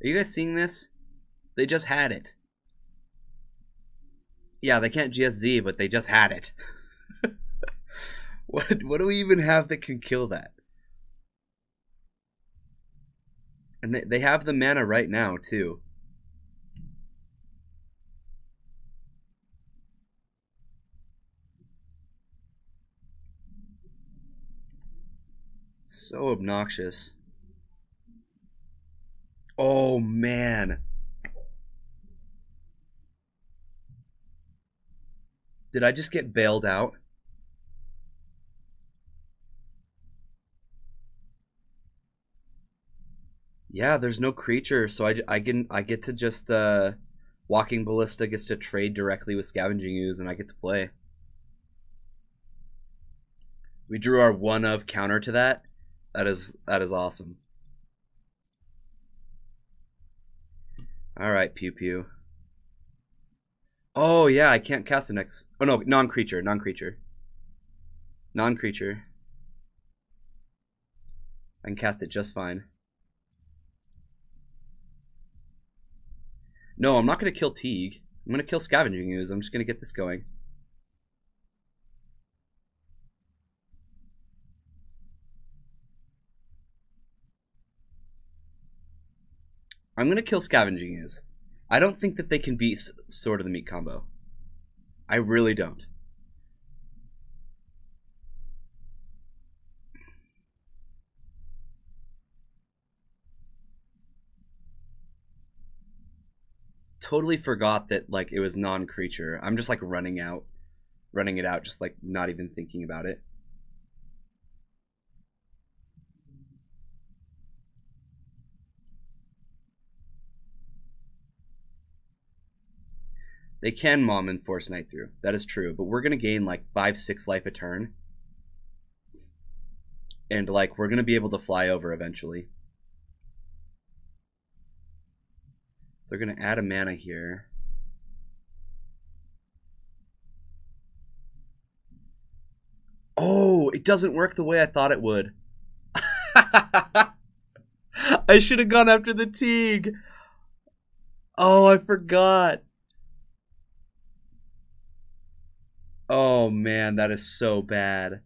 S1: Are you guys seeing this? They just had it. Yeah, they can't GSZ, but they just had it. What do we even have that can kill that? And they have the mana right now, too. So obnoxious. Oh, man. Did I just get bailed out? Yeah, there's no creature, so I get to just Walking Ballista gets to trade directly with Scavenging Ooze, and I get to play. We drew our one of counter to that. That is awesome. All right, Pew Pew. Oh yeah, I can't cast the next. Oh no, non-creature. I can cast it just fine. No, I'm not gonna kill Teague. I'm gonna kill Scavenging Ooze. I'm just gonna get this going. I'm gonna kill Scavenging Ooze. I don't think that they can beat Sword of the Meat combo. I really don't. Totally forgot that like it was non-creature. I'm just like running it out, just like not even thinking about it. They can Mom and Force Knight through. That is true, but we're gonna gain like 5-6 life a turn, and like we're gonna be able to fly over eventually. So they're gonna add a mana here. Oh, it doesn't work the way I thought it would. I should have gone after the Teague. Oh, I forgot. Oh man, that is so bad.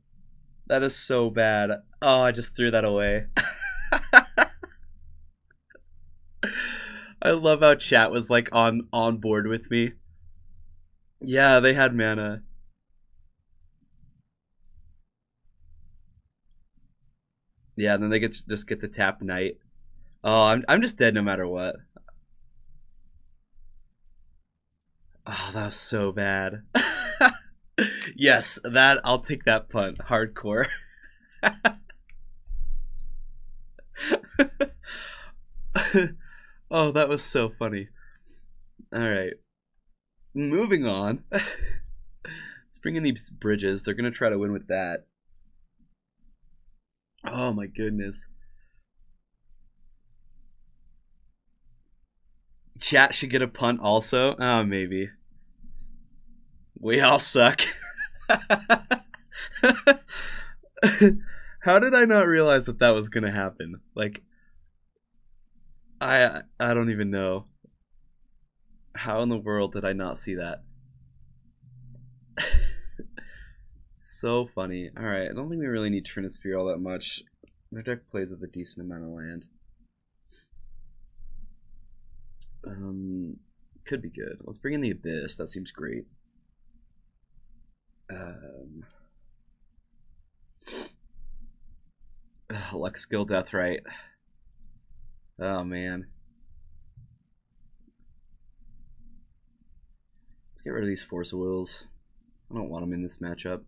S1: That is so bad. Oh, I just threw that away. I love how chat was like on board with me. Yeah, they had mana. Yeah, then they just get to tap Knight. Oh, I'm just dead no matter what. Oh, that was so bad. Yes, I'll take that punt. Hardcore. Oh, that was so funny. All right. Moving on. Let's bring in these bridges. They're going to try to win with that. Oh my goodness. Chat should get a punt also. Oh, maybe. We all suck. How did I not realize that that was going to happen? Like, I don't even know. How in the world did I not see that? So funny. Alright, I don't think we really need Trinisphere all that much. My deck plays with a decent amount of land. Could be good. Let's bring in the Abyss. That seems great. Lex Skill Deathrite. Oh man. Let's get rid of these Force of Wills. I don't want them in this matchup.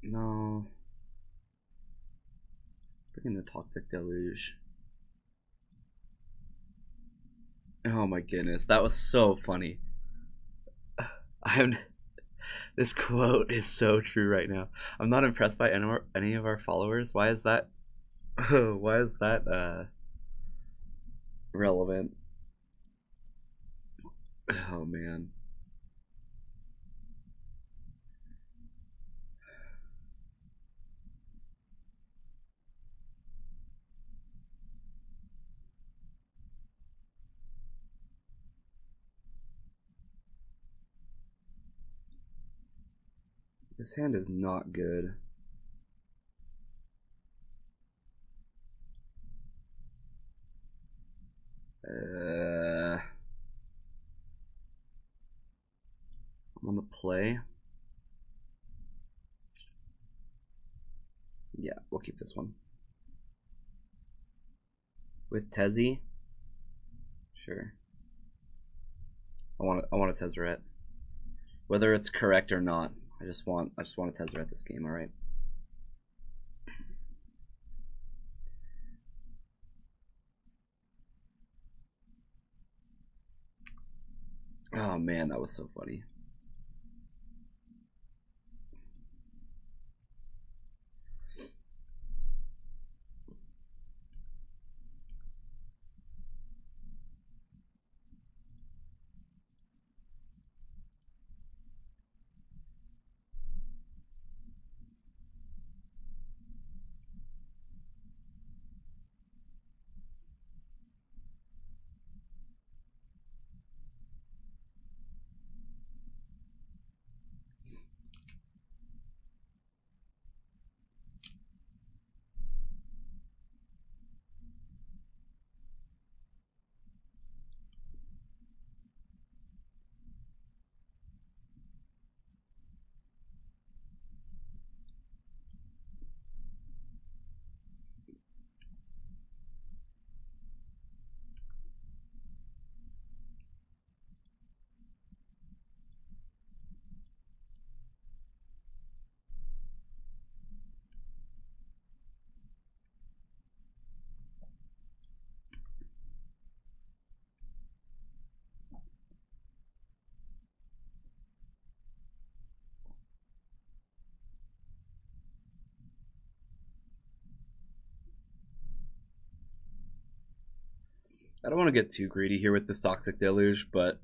S1: No. Bring in the Toxic Deluge. Oh my goodness, that was so funny. This quote is so true right now. I'm not impressed by any of our followers. Why is that? Why is that relevant? Oh man. This hand is not good. I'm on the play. Yeah, we'll keep this one. With Tezzy? Sure. I want a Tezzeret. Whether it's correct or not, I just want a Tezzeret this game, alright? man, that was so funny. I don't want to get too greedy here with this Toxic Deluge, but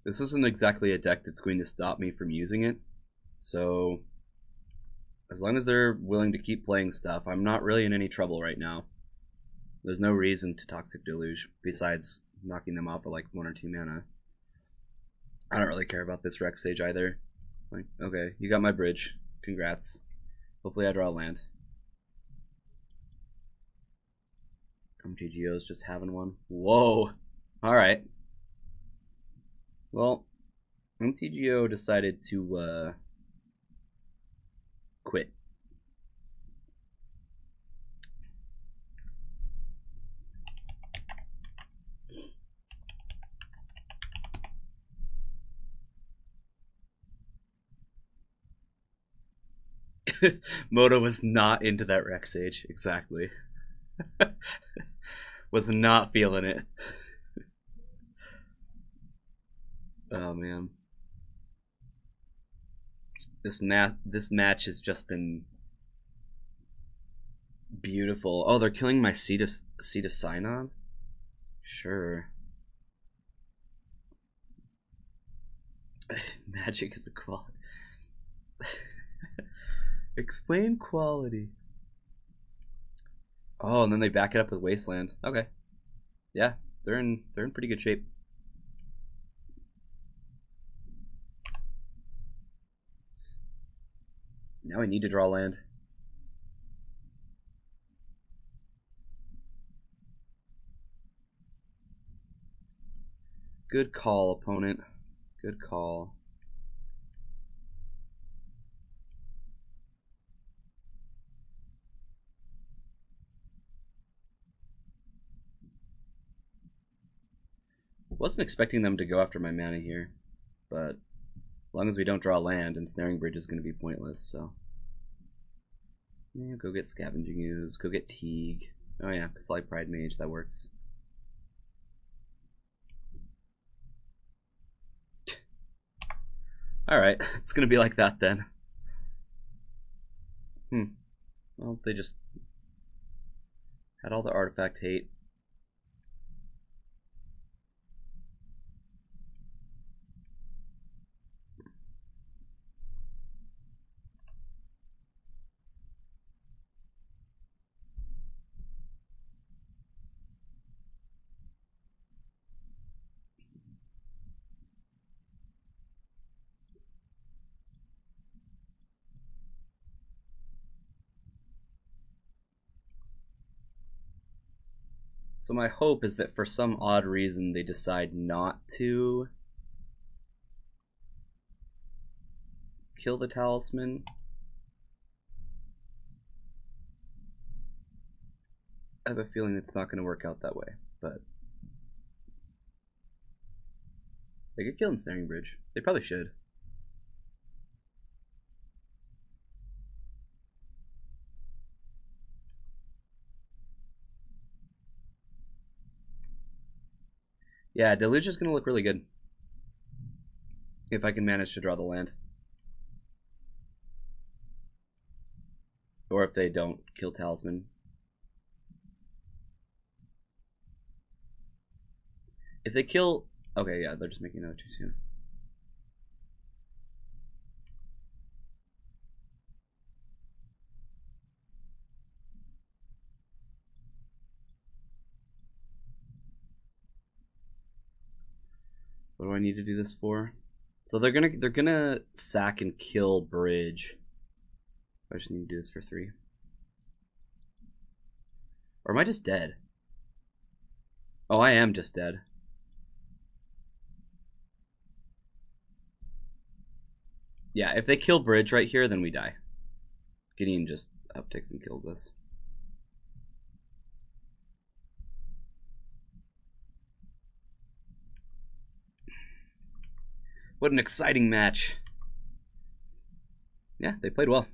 S1: this isn't exactly a deck that's going to stop me from using it. So, as long as they're willing to keep playing stuff, I'm not really in any trouble right now. There's no reason to Toxic Deluge, besides knocking them off at like 1 or 2 mana. I don't really care about this Rex Sage either. Like, okay, you got my bridge. Congrats. Hopefully I draw land. MTGO's just having one. Whoa. Alright. Well, MTGO decided to quit. Moto was not into that Rex Sage, exactly. Was not feeling it. Oh man. This match has just been beautiful. Oh, they're killing my Cetus Sign-On? Sure. Magic is a quality. Explain quality. Oh, and then they back it up with Wasteland. Okay. Yeah, they're in pretty good shape. Now I need to draw land. Good call, opponent. Good call. Wasn't expecting them to go after my mana here, but as long as we don't draw land, and Snaring Bridge is going to be pointless, so. Yeah, go get Scavenging Ooze, go get Teague. Oh yeah, Slight Pride Mage, that works. Alright, it's going to be like that then. Well, they just had all the artifact hate. So my hope is that for some odd reason they decide not to kill the talisman. I have a feeling it's not going to work out that way, but they could kill Ensnaring Bridge. They probably should. Yeah, Deluge is going to look really good. If I can manage to draw the land. Or if they don't kill Talisman. If they kill... Okay, yeah, they're just making another 2/2. What do I need to do this for? So they're gonna sack and kill bridge. I just need to do this for 3. Or am I just dead? Oh, I am just dead. Yeah, if they kill bridge right here, then we die. Gideon just upticks and kills us. What an exciting match. Yeah, they played well.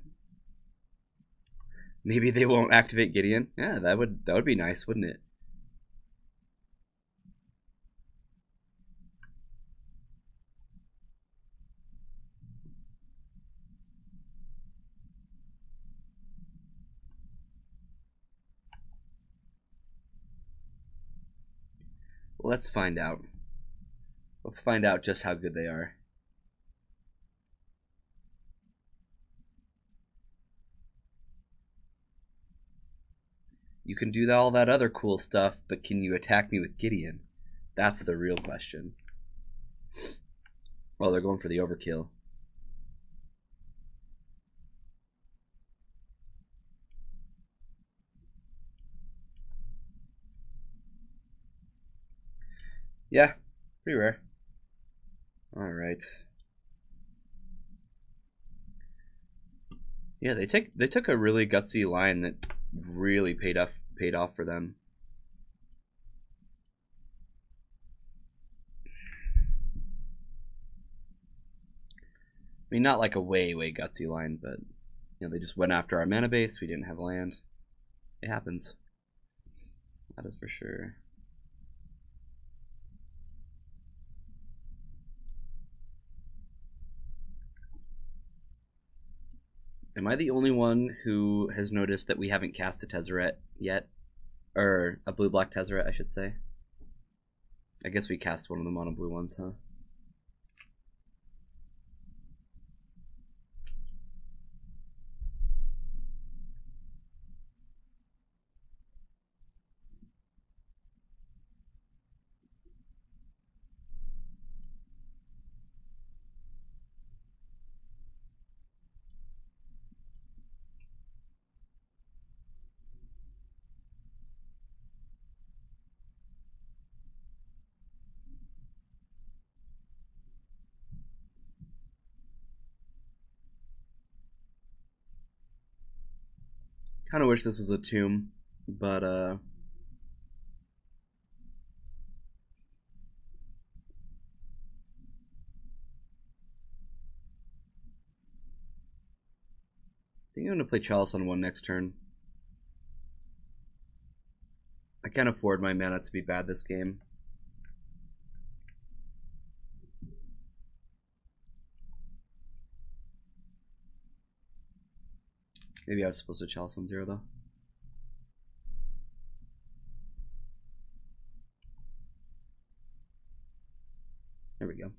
S1: Maybe they won't activate Gideon. Yeah, that would be nice, wouldn't it? Let's find out. Let's find out just how good they are. You can do all that other cool stuff, but can you attack me with Gideon? That's the real question. Oh, they're going for the overkill. Yeah, pretty rare. Alright. Yeah, they took a really gutsy line that really paid off for them. I mean, not like a way gutsy line, but you know, they just went after our mana base. We didn't have land. It happens. That is for sure. Am I the only one who has noticed that we haven't cast a Tezzeret yet? Or a blue-black Tezzeret, I should say. I guess we cast one of the mono-blue ones, huh? Kind of wish this was a tomb, but I think I'm gonna play Chalice on 1 next turn. I can't afford my mana to be bad this game. Maybe I was supposed to Chalice on 0 though. There we go.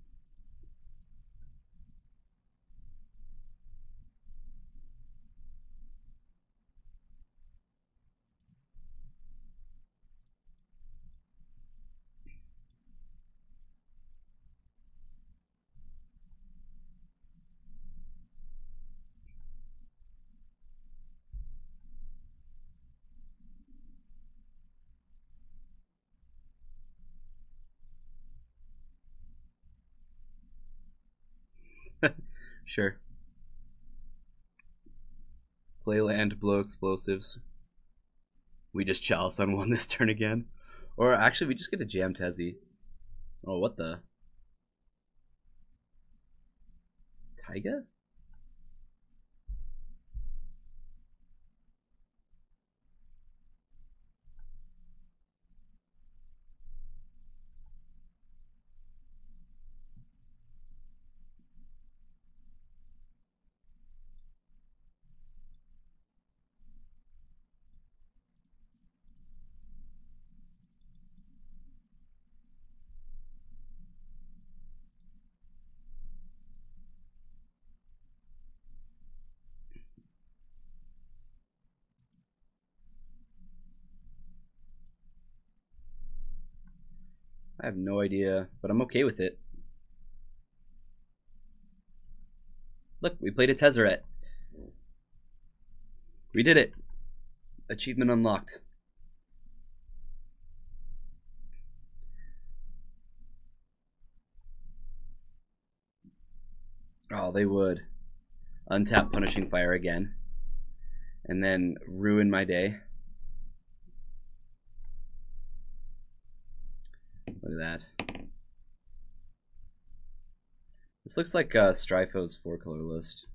S1: Sure. Play land, blow explosives. We just Chalice on 1 this turn again. Or actually, we just get a Jam Tezzy. Oh, what the? Taiga? have no idea, but I'm okay with it. Look, we played a Tezzeret. We did it. Achievement unlocked. Oh, they would. Untap Punishing Fire again. And then ruin my day. Look at that. This looks like Stryfo's 4-color list.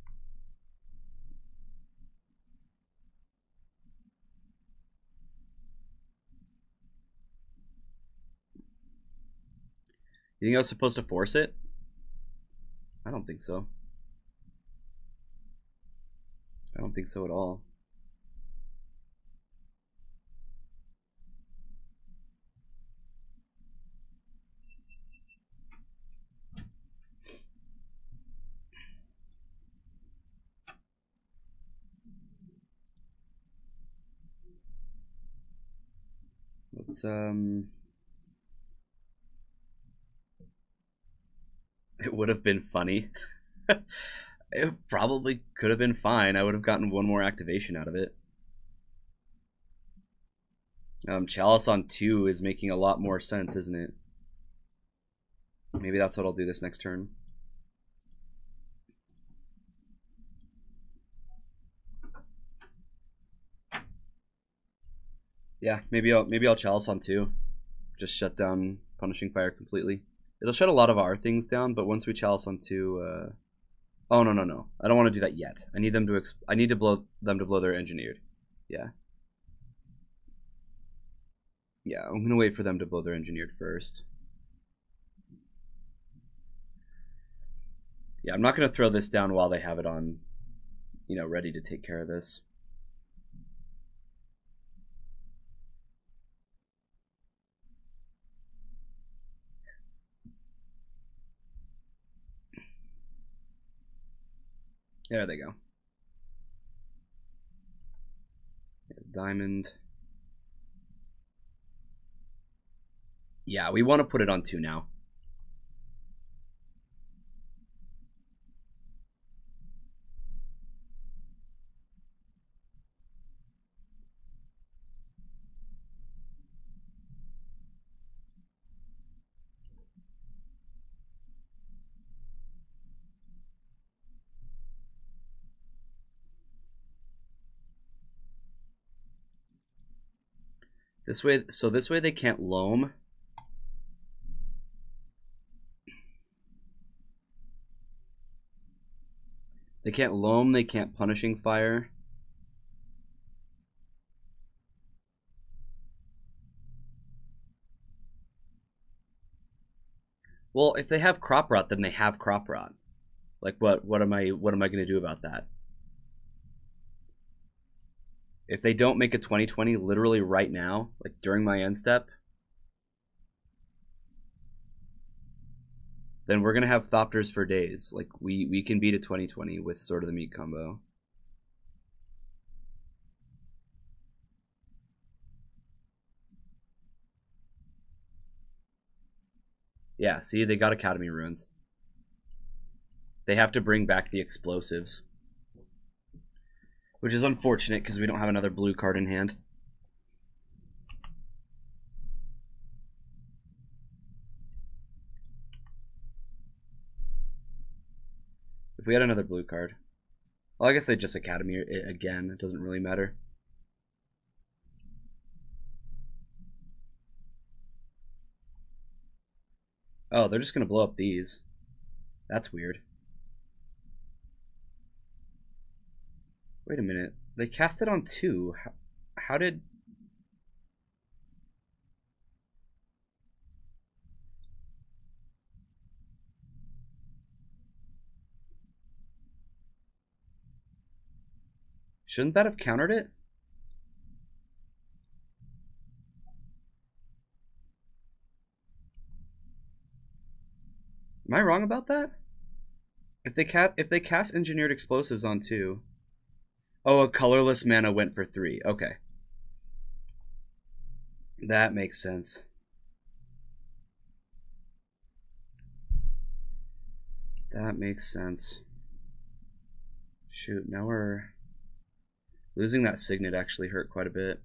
S1: You think I was supposed to force it? I don't think so. I don't think so at all. Let's it would have been funny. It probably could have been fine. I would have gotten one more activation out of it. Chalice on 2 is making a lot more sense, isn't it? Maybe that's what I'll do this next turn. Yeah, maybe I'll Chalice on 2. Just shut down Punishing Fire completely. It'll shut a lot of our things down, but once we Chalice on 2, oh no! I don't want to do that yet. I need them to. I need to blow them to blow their engineered. Yeah. Yeah, I'm gonna wait for them to blow their engineered first. Yeah, I'm not gonna throw this down while they have it on, you know, ready to take care of this. There they go. Diamond. Yeah, we want to put it on 2 now. This way, so this way they can't loam. They can't loam, they can't Punishing Fire. Well, if they have Crop Rot, then they have Crop Rot. Like what am I gonna do about that? If they don't make a 2020 literally right now, like during my end step, then we're gonna have Thopters for days. Like we can beat a 2020 with Sword of the Meat combo. Yeah, see, they got Academy Ruins. They have to bring back the explosives. Which is unfortunate because we don't have another blue card in hand. If we had another blue card. Well, I guess they just Academy it again. It doesn't really matter. Oh, they're just going to blow up these. That's weird. Wait a minute. They cast it on 2. How did... Shouldn't that have countered it? Am I wrong about that? If they cast Engineered Explosives on 2... Oh, a colorless mana went for 3. Okay. That makes sense. That makes sense. Shoot, now we're... Losing that Signet actually hurt quite a bit.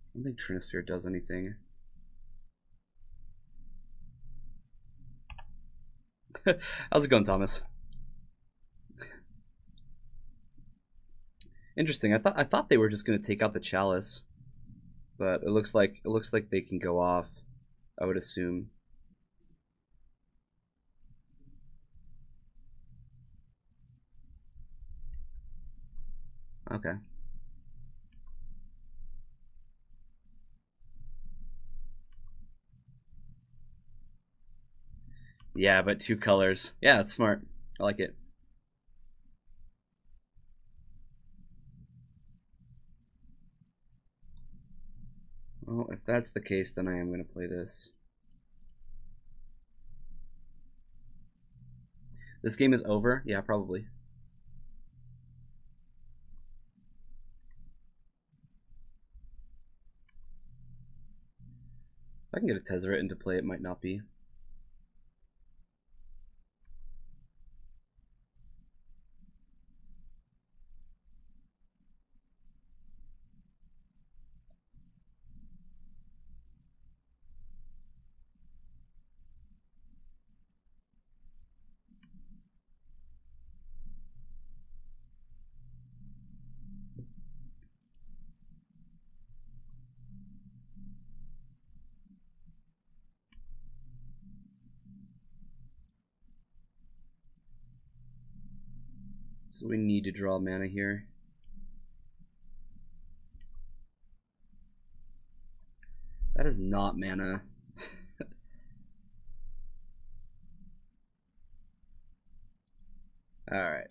S1: I don't think Trinisphere does anything. How's it going, Thomas? Interesting. I thought they were just going to take out the Chalice, but it looks like they can go off, I would assume. Okay. Yeah, but 2 colors. Yeah, that's smart. I like it. Well, if that's the case, then I am going to play this. This game is over? Yeah, probably. If I can get a Tezzeret into play, it might not be. So we need to draw mana here. That is not mana. Alright.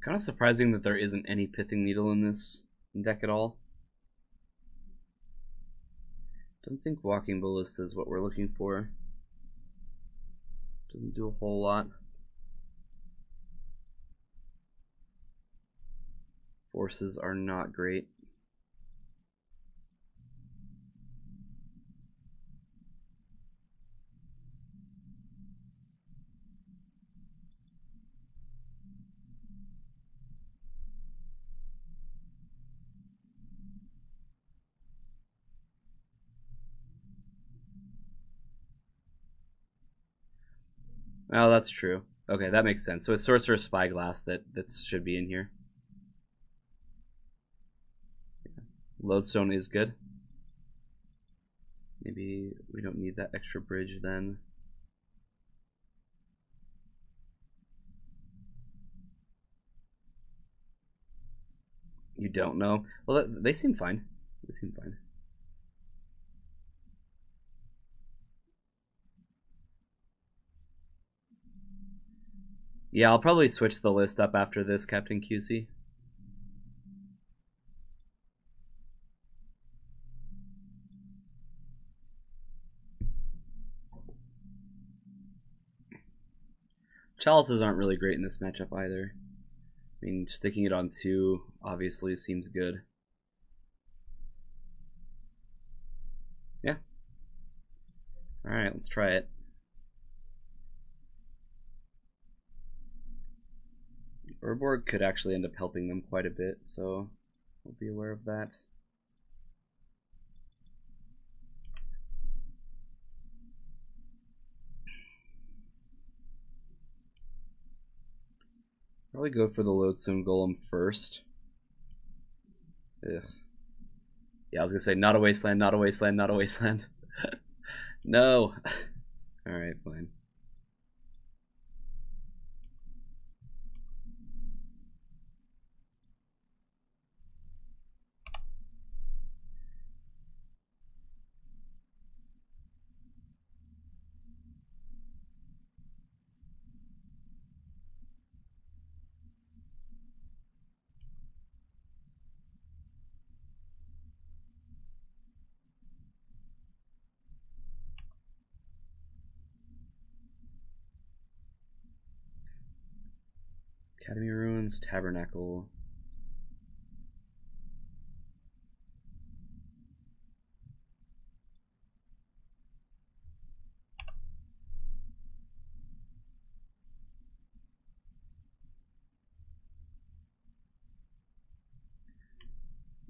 S1: Kind of surprising that there isn't any Pithing Needle in this deck at all. Don't think Walking Ballista is what we're looking for. Doesn't do a whole lot. Forces are not great. Oh, that's true. Okay, that makes sense. So it's Sorcerer's Spyglass that should be in here. Lodestone is good. Maybe we don't need that extra bridge then. You don't know? Well, they seem fine. They seem fine. Yeah, I'll probably switch the list up after this, Captain QC. Chalices aren't really great in this matchup either. I mean, sticking it on 2 obviously seems good. Yeah. Alright, let's try it. Urborg could actually end up helping them quite a bit, so we'll be aware of that. Probably go for the Lodestone Golem first. Ugh. Yeah, I was gonna say not a wasteland, not a wasteland, not a wasteland. No. Alright, fine. Academy Ruins, Tabernacle.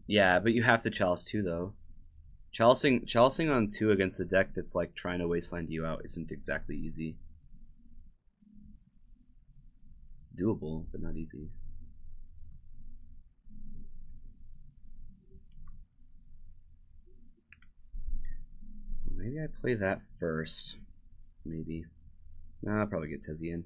S1: Yeah, but you have to chalice 2 though. Chalicing on 2 against a deck that's like trying to wasteland you out isn't exactly easy. It's doable, but not easy. Maybe I play that first. Maybe. Nah, I'll probably get Tezzy in.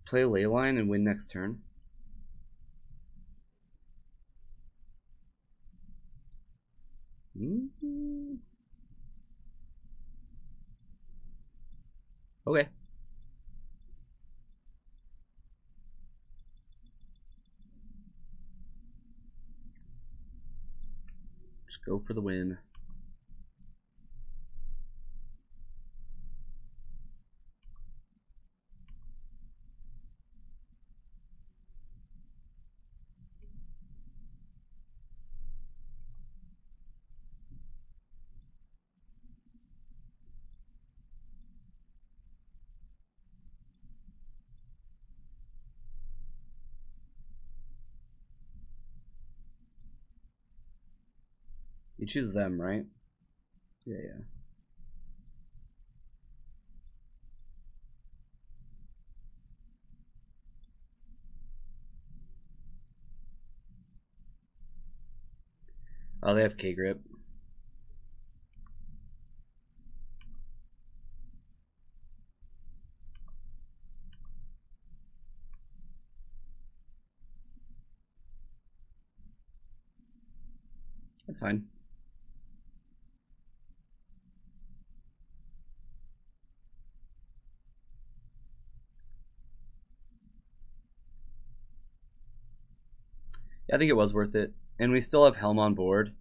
S1: Play Leyline and win next turn. Okay. Just go for the win. You choose them, right? Yeah, yeah. Oh, they have K-Grip. That's fine. Yeah, I think it was worth it. And we still have Helm on board.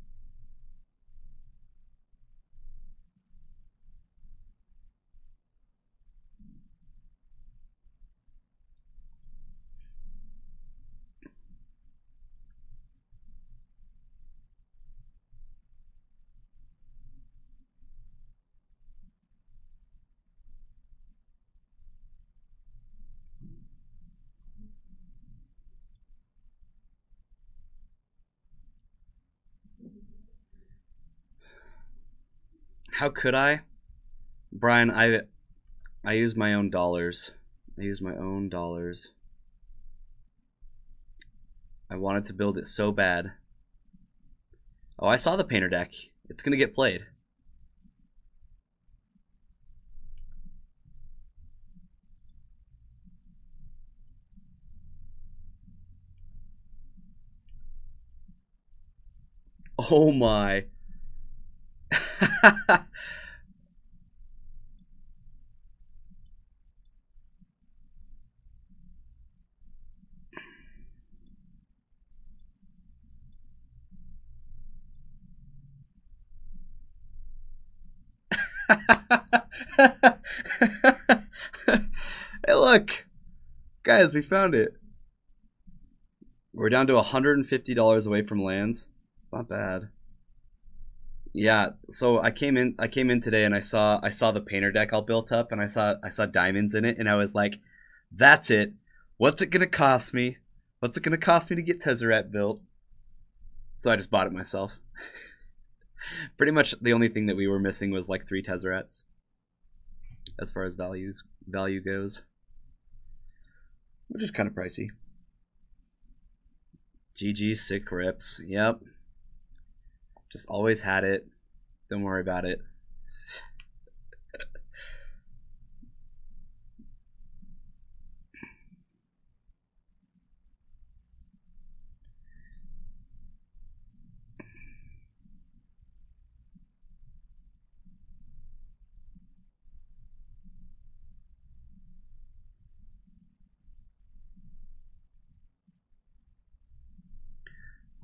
S1: How could I? Brian, I use my own dollars. I use my own dollars. I wanted to build it so bad. Oh, I saw the painter deck. It's gonna get played. Oh my. Hey, look. Guys, we found it. We're down to $150 away from lands. It's not bad. Yeah, so I came in today and I saw the painter deck all built up and I saw diamonds in it and I was like, that's it. What's it gonna cost me? What's it gonna cost me to get Tezzeret built? So I just bought it myself. Pretty much the only thing that we were missing was like 3 Tezzerets as far as value goes. Which is kind of pricey. GG sick rips. Yep. Just always had it. Don't worry about it.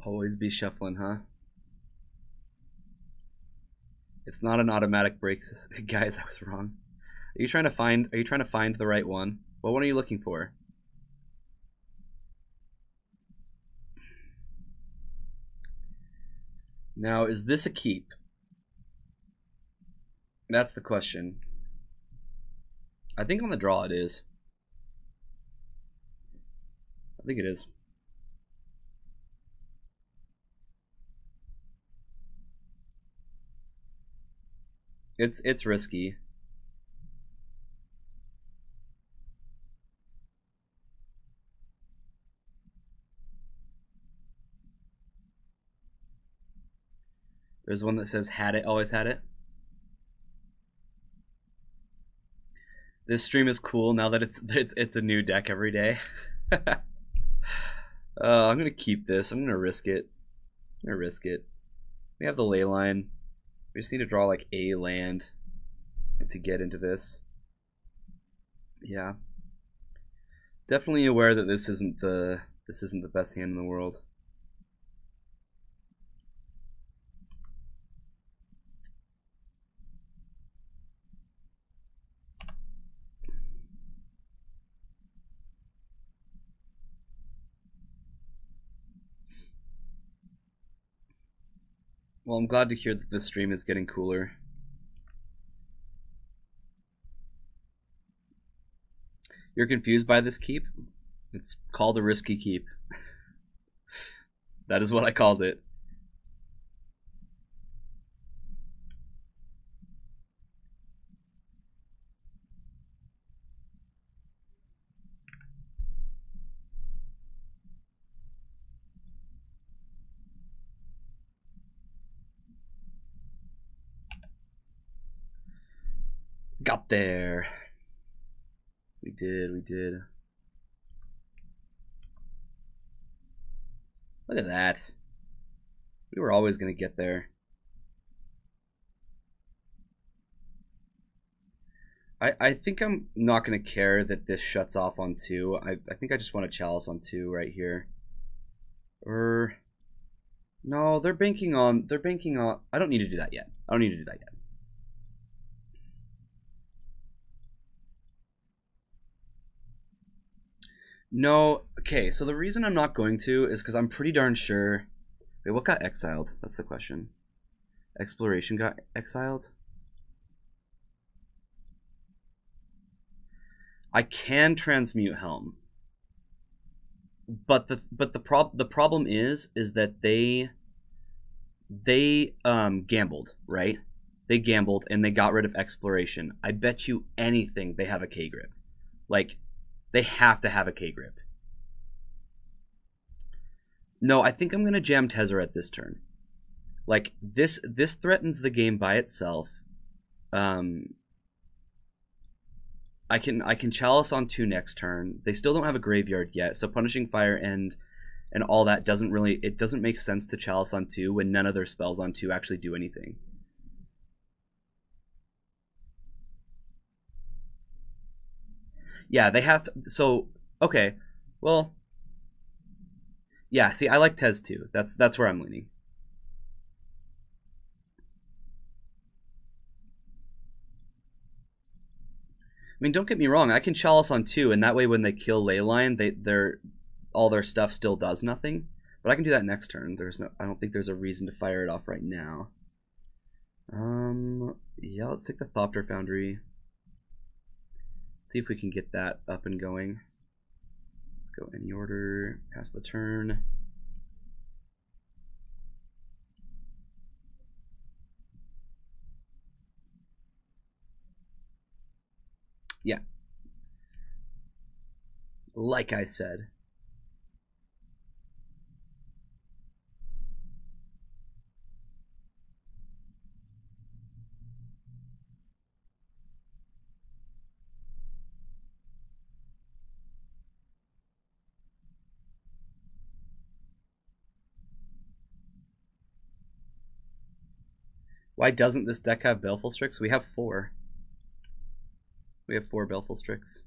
S1: Always be shuffling, huh? It's not an automatic break. Guys, I was wrong. Are you trying to find the right one? What one are you looking for? Now, is this a keep? That's the question. I think on the draw it is. I think it is. It's risky. There's one that says had it, always had it. This stream is cool now that it's a new deck every day. I'm gonna keep this. I'm gonna risk it. We have the ley line. We just need to draw like a land to get into this. Yeah. Definitely aware that this isn't the best hand in the world. Well, I'm glad to hear that this stream is getting cooler. You're confused by this keep? It's called a risky keep. That is what I called it. Got there. We did. Look at that. We were always going to get there. I think I'm not going to care that this shuts off on 2. I think I just want to chalice on 2 right here. No, they're banking on. I don't need to do that yet. No, okay, so the reason I'm not going to is because I'm pretty darn sure... Wait, what got exiled? That's the question. Exploration got exiled? I can transmute Helm. But the problem is that they gambled, right? They gambled and they got rid of exploration. I bet you anything they have a K-grip. Like, they have to have a K-grip. No, I think I'm going to jam Tezzeret this turn. Like, this threatens the game by itself. I can chalice on 2 next turn. They still don't have a graveyard yet, so punishing fire and all that doesn't make sense to chalice on 2 when none of their spells on 2 actually do anything. Yeah, they have... So, okay. Well... Yeah, see, I like Tezz too. That's where I'm leaning. I mean, don't get me wrong. I can chalice on 2, and that way when they kill Leyline, all their stuff still does nothing. But I can do that next turn. I don't think there's a reason to fire it off right now. Yeah, let's take the Thopter Foundry. See if we can get that up and going. Let's go any order, pass the turn. Yeah. Like I said. Why doesn't this deck have Baleful Strix? We have 4. We have 4 Baleful Strix.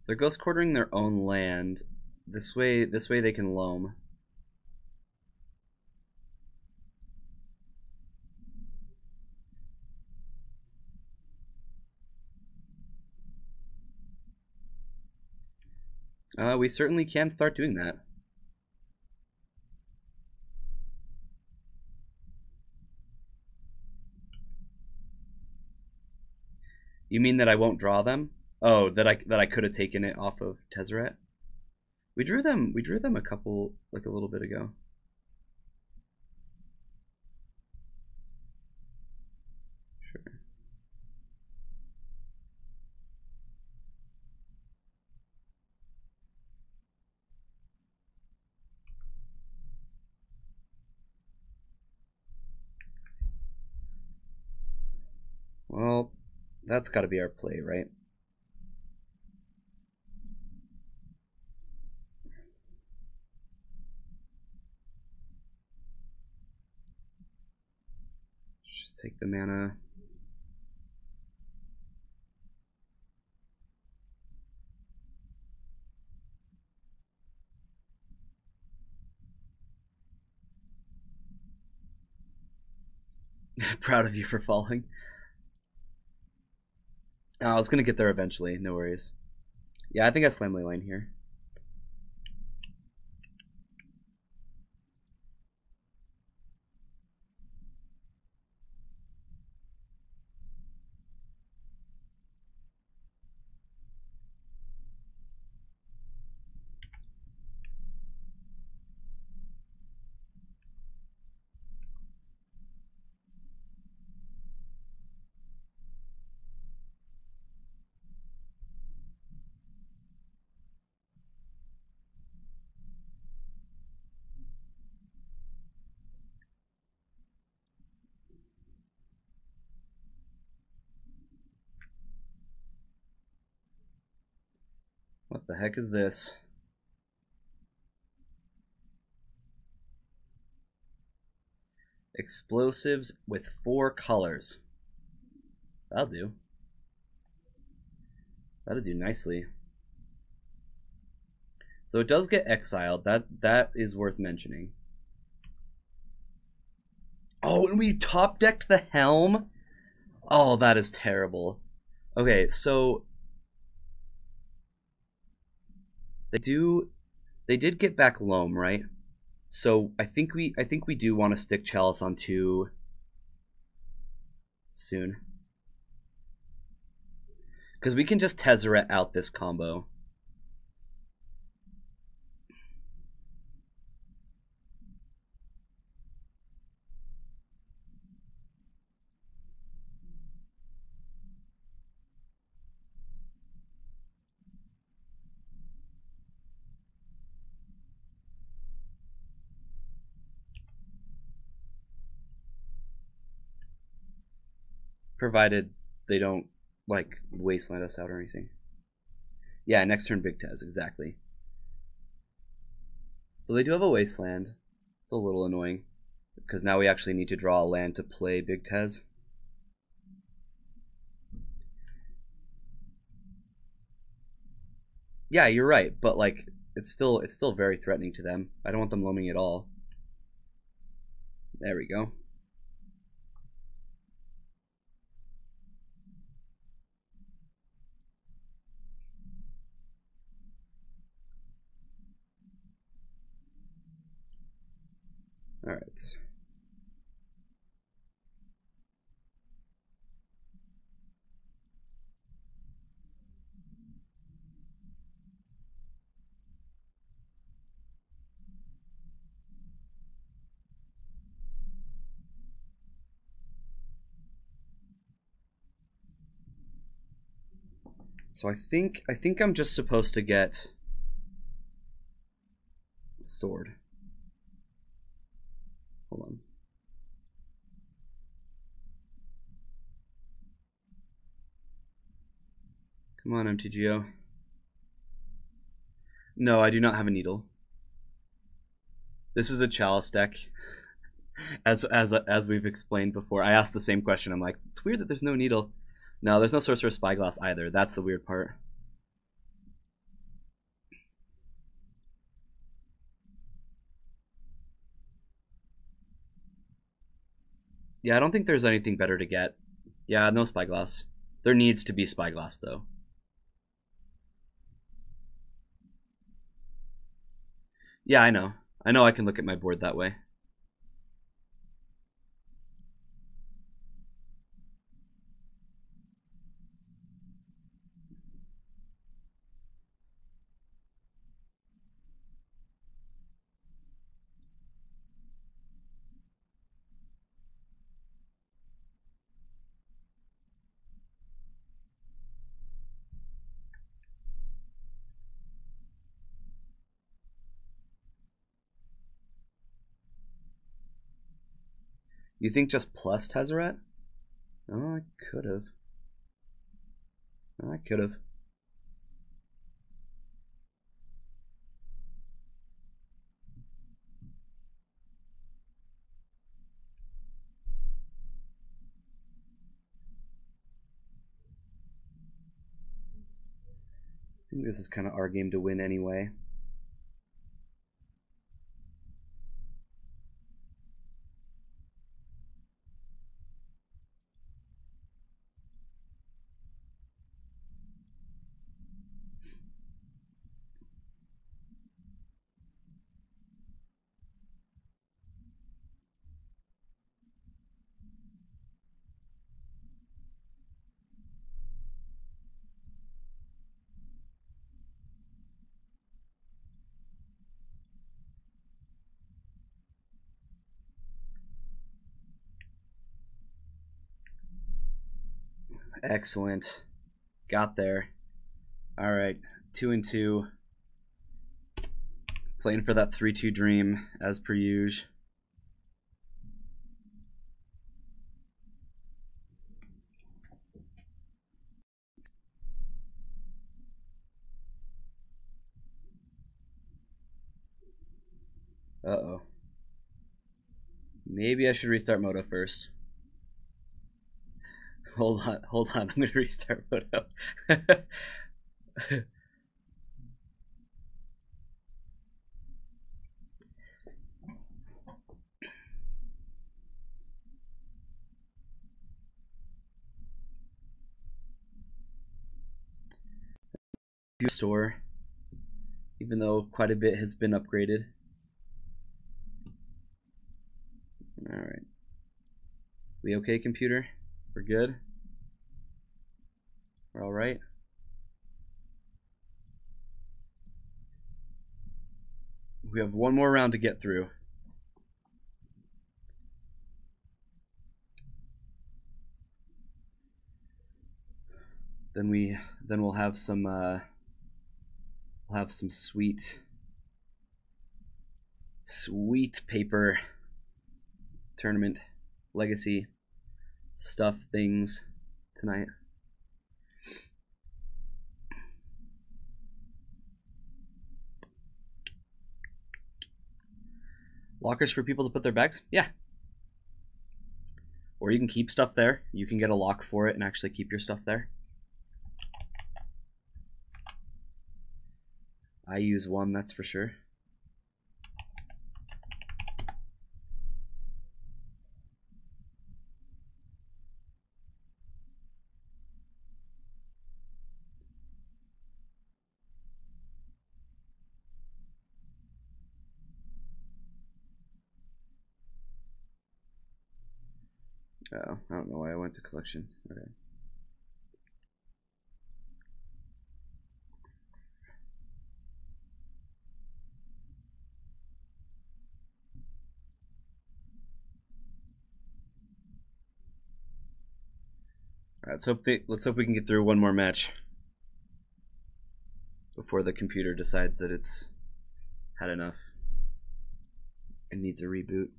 S1: They're ghost quartering their own land. This way they can loam. We certainly can start doing that. You mean that I won't draw them? Oh, that I could have taken it off of Tezzeret? We drew them a couple, like a little bit ago. Sure. Well, that's got to be our play, right? Just take the mana. Proud of you for falling. I was gonna get there eventually, no worries. Yeah, I think I slam Leyline here. What the heck is this? Explosives with 4 colors. That'll do. That'll do nicely. So it does get exiled. That is worth mentioning. Oh, and we top decked the Helm? Oh, that is terrible. Okay, so they did get back Loam, right? So I think we do want to stick Chalice on 2 soon. Because we can just Tezzeret out this combo. Provided they don't, like, wasteland us out or anything. Yeah, next turn Big Tezz, exactly. So they do have a wasteland. It's a little annoying, because now we actually need to draw a land to play Big Tezz. Yeah, you're right, but, like, it's still very threatening to them. I don't want them loaming at all. There we go. All right. So I think I'm just supposed to get sword. Hold on. Come on, MTGO. No, I do not have a needle. This is a Chalice deck. As we've explained before. I asked the same question. I'm like, it's weird that there's no needle. No, there's no Sorcerer's Spyglass either. That's the weird part. Yeah, I don't think there's anything better to get. Yeah, no Spyglass. There needs to be Spyglass, though. Yeah, I know. I know I can look at my board that way. You think just plus Tezzeret? Oh, I could have. I could have. I think this is kind of our game to win anyway. Excellent. Got there. All right, 2-2. Playing for that 3-2 dream as per usual. Uh-oh. Maybe I should restart Moto first. Hold on. I'm gonna restart Moto. Store, even though quite a bit has been upgraded. All right. We okay, computer? We're good? We're all right? We have one more round to get through. Then we'll have some sweet paper tournament legacy stuff things tonight. Lockers for people to put their bags? Yeah. Or you can keep stuff there. You can get a lock for it and actually keep your stuff there. I use one, that's for sure. Oh, I don't know why I went to collection. Okay. All right, let's hope we can get through one more match before the computer decides that it's had enough and needs a reboot.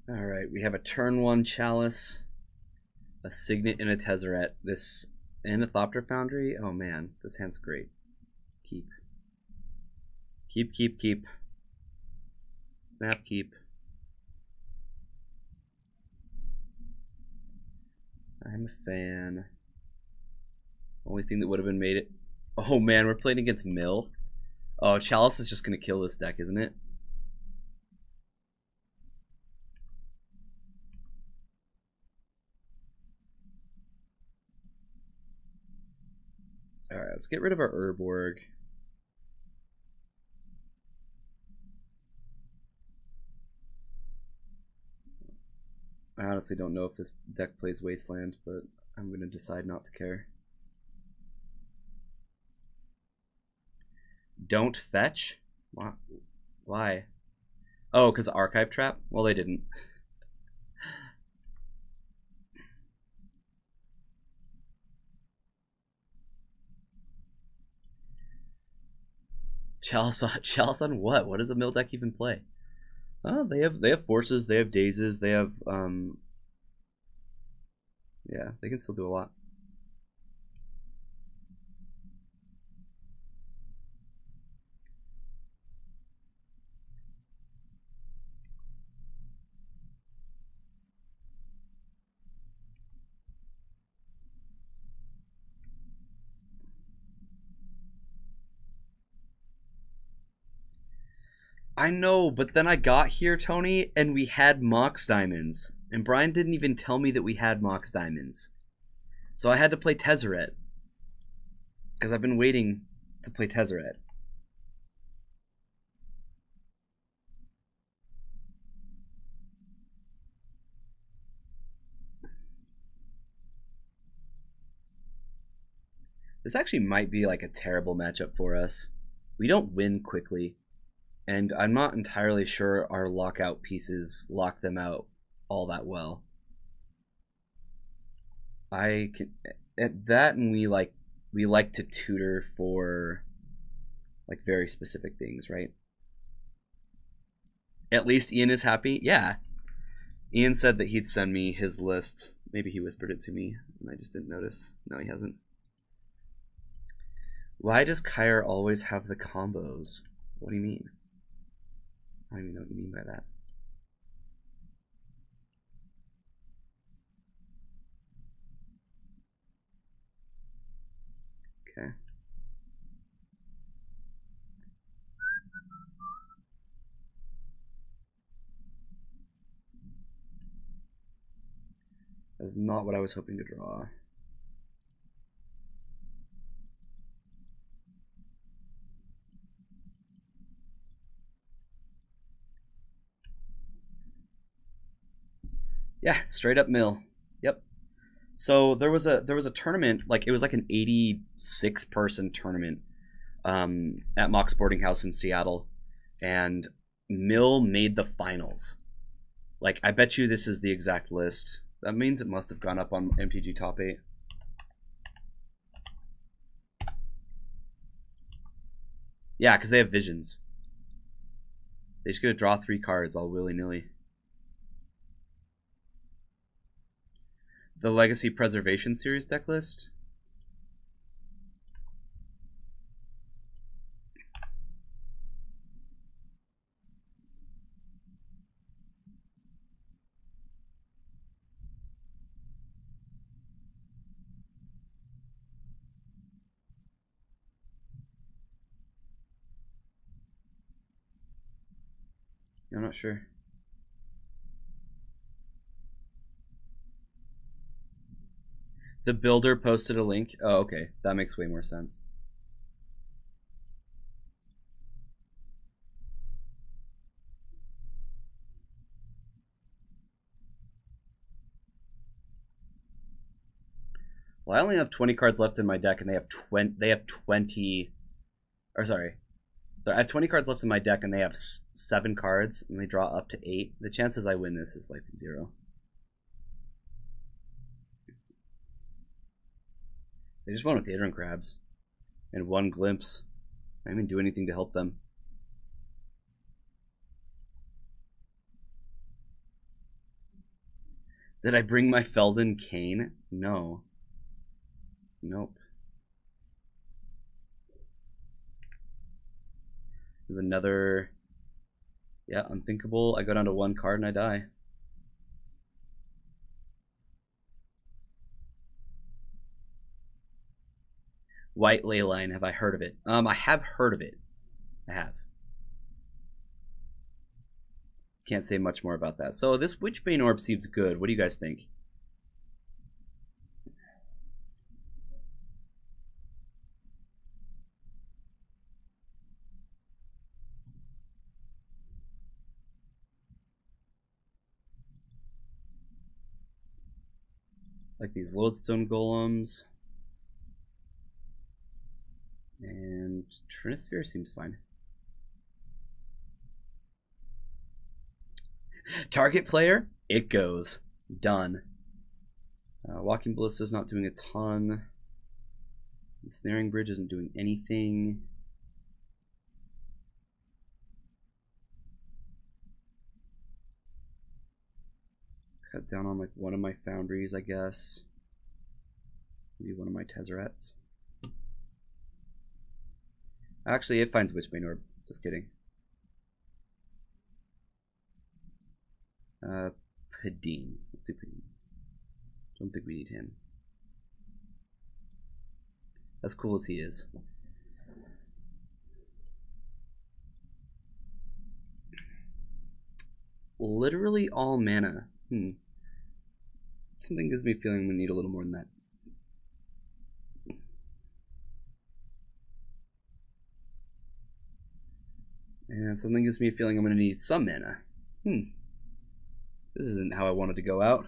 S1: All right, we have a turn 1 Chalice, a Signet, and a Tezzeret. This and a Thopter Foundry. Oh man, this hand's great. Keep. Snap, keep. I'm a fan. Only thing that would have been made it. Oh man, we're playing against Mill. Oh, Chalice is just gonna kill this deck, isn't it? let's get rid of our Urborg. I honestly don't know if this deck plays Wasteland, but I'm going to decide not to care. Don't fetch? Why? Oh, because Archive Trap? Well, they didn't. Chalice on what? What does a mill deck even play? Oh, they have forces, they have dazes, they have yeah, they can still do a lot. I know, but then I got here, Tony, and we had Mox Diamonds. And Brian didn't even tell me that we had Mox Diamonds. So I had to play Tezzeret. Because I've been waiting to play Tezzeret. This actually might be like a terrible matchup for us. We don't win quickly. And I'm not entirely sure our lockout pieces lock them out all that well. I can at that, and we like to tutor for like very specific things, right? At least Ian is happy. Yeah. Ian said that he'd send me his list. Maybe he whispered it to me and I just didn't notice. No, he hasn't. Why does Kyre always have the combos? What do you mean? I don't even know what you mean by that. Okay. That is not what I was hoping to draw. Yeah, straight up mill. Yep. So there was a tournament, like it was like an 86 person tournament at Mock Sporting House in Seattle, and Mill made the finals. Like, I bet you this is the exact list. That means it must have gone up on MTG Top 8. Yeah, because they have visions. They just gonna draw 3 cards all willy-nilly. The Legacy Preservation Series deck list. I'm not sure. The builder posted a link. Oh, okay. That makes way more sense. Well, I only have 20 cards left in my deck, and they have 20. Or sorry, I have 20 cards left in my deck, and they have 7 cards, and they draw up to 8. The chances I win this is like 0. They just won with Aether and Crabs, and 1 Glimpse. I didn't even do anything to help them. Did I bring my Felden Cane? No. Nope. There's another. Yeah, unthinkable. I go down to 1 card and I die. White Leyline, have I heard of it? I have heard of it. I have. Can't say much more about that. So this Witchbane Orb seems good. What do you guys think? Like these lodestone golems. And Trinisphere seems fine. Target player, it goes. Done. Walking Ballista is not doing a ton. The Snaring Bridge isn't doing anything. Cut down on like one of my foundries, I guess. Maybe one of my Tezzerets. Actually, it finds Witchbane Orb. Just kidding. Padine. Let's do Padine. Don't think we need him. As cool as he is. Literally all mana. Something gives me a feeling we need a little more than that. And something gives me a feeling I'm going to need some mana. This isn't how I wanted to go out.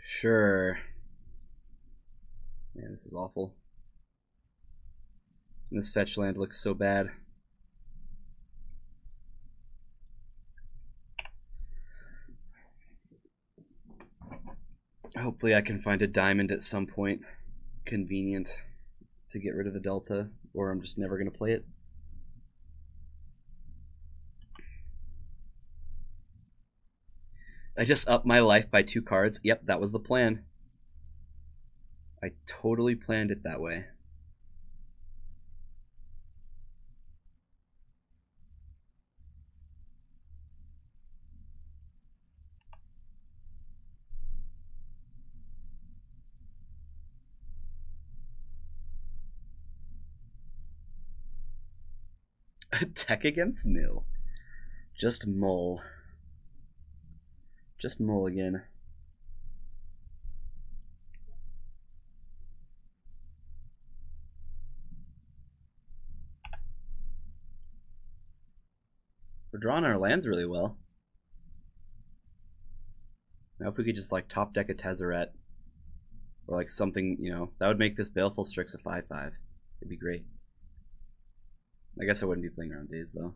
S1: Sure. Man, this is awful. And this fetch land looks so bad. Hopefully I can find a diamond at some point. Convenient to get rid of the delta, or I'm just never going to play it. I just upped my life by 2 cards. Yep, that was the plan. I totally planned it that way. Attack against Mill. Just mull. Just mulligan. We're drawing our lands really well. Now if we could just like top deck a Tezzeret. Or like something, you know, that would make this Baleful Strix a 5/5. It'd be great. I guess I wouldn't be playing around days though.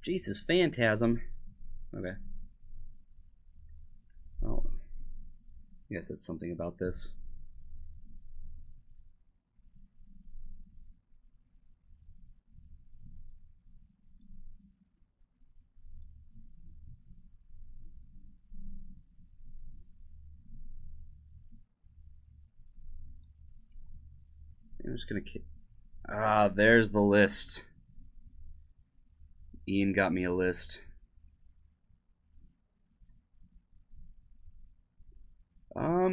S1: Jesus, Phantasm. Okay. Well, I guess it's something about this. I'm just gonna keep. Ah, there's the list. Ian got me a list.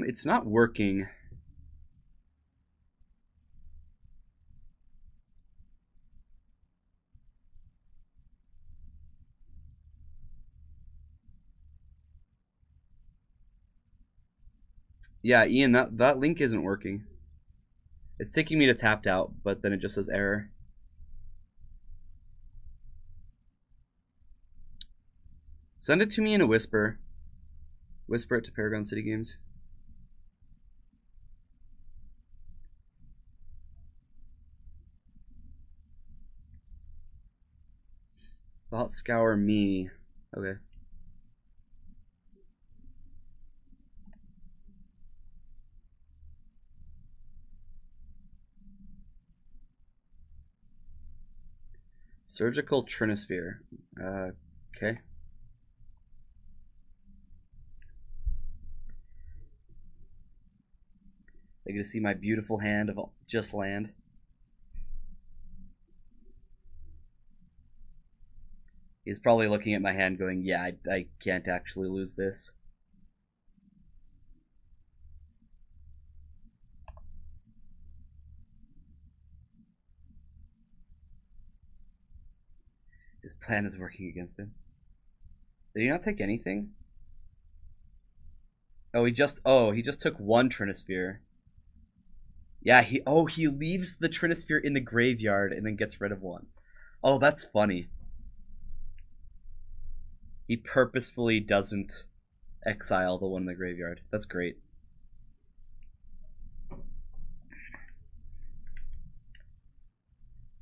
S1: It's not working. Yeah, Ian, that link isn't working. It's taking me to tapped out, but then it just says error. Send it to me in a whisper. Whisper it to Paragon City Games. Thought Scour me. Okay. Surgical Trinisphere. Okay. They get to see my beautiful hand of just land. He's probably looking at my hand going, yeah, I can't actually lose this. His plan is working against him. Did he not take anything? Oh, he just took 1 Trinisphere. Yeah, he leaves the Trinisphere in the graveyard and then gets rid of one. Oh, that's funny. He purposefully doesn't exile the one in the graveyard. That's great.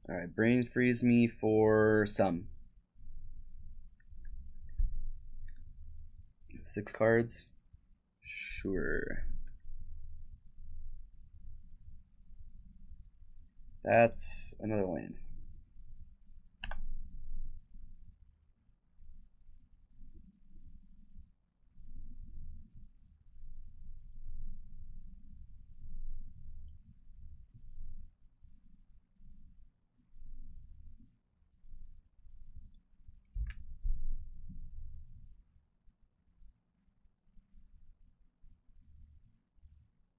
S1: Alright, brain freeze me for some. 6 cards? Sure. That's another land.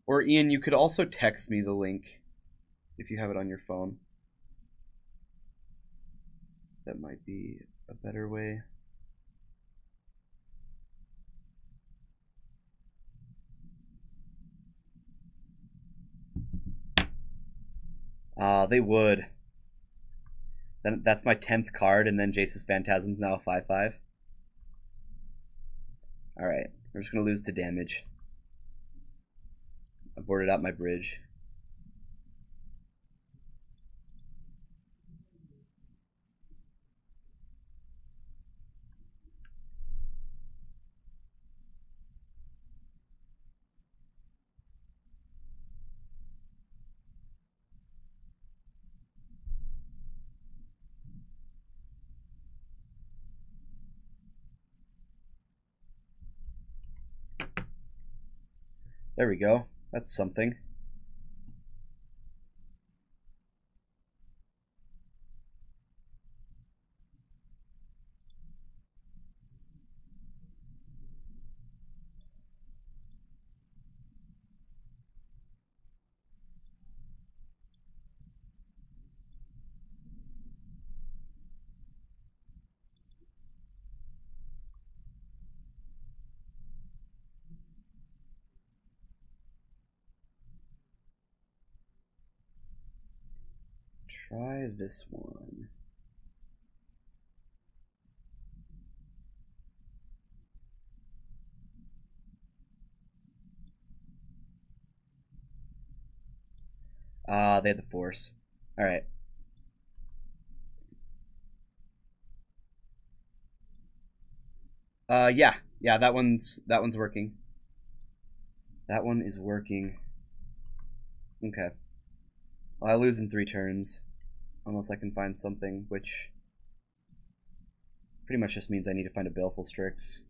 S1: Or Ian, you could also text me the link if you have it on your phone. That might be a better way. They would. Then that's my 10th card, and then Jace's Phantasm's now a 5/5. Alright, we're just gonna lose to damage. I boarded out my bridge. There we go. That's something. Try this one. They had the force. Alright. Yeah, that one's working. That one is working. Okay. Well, I lose in 3 turns. Unless I can find something, which pretty much just means I need to find a Baleful Strix.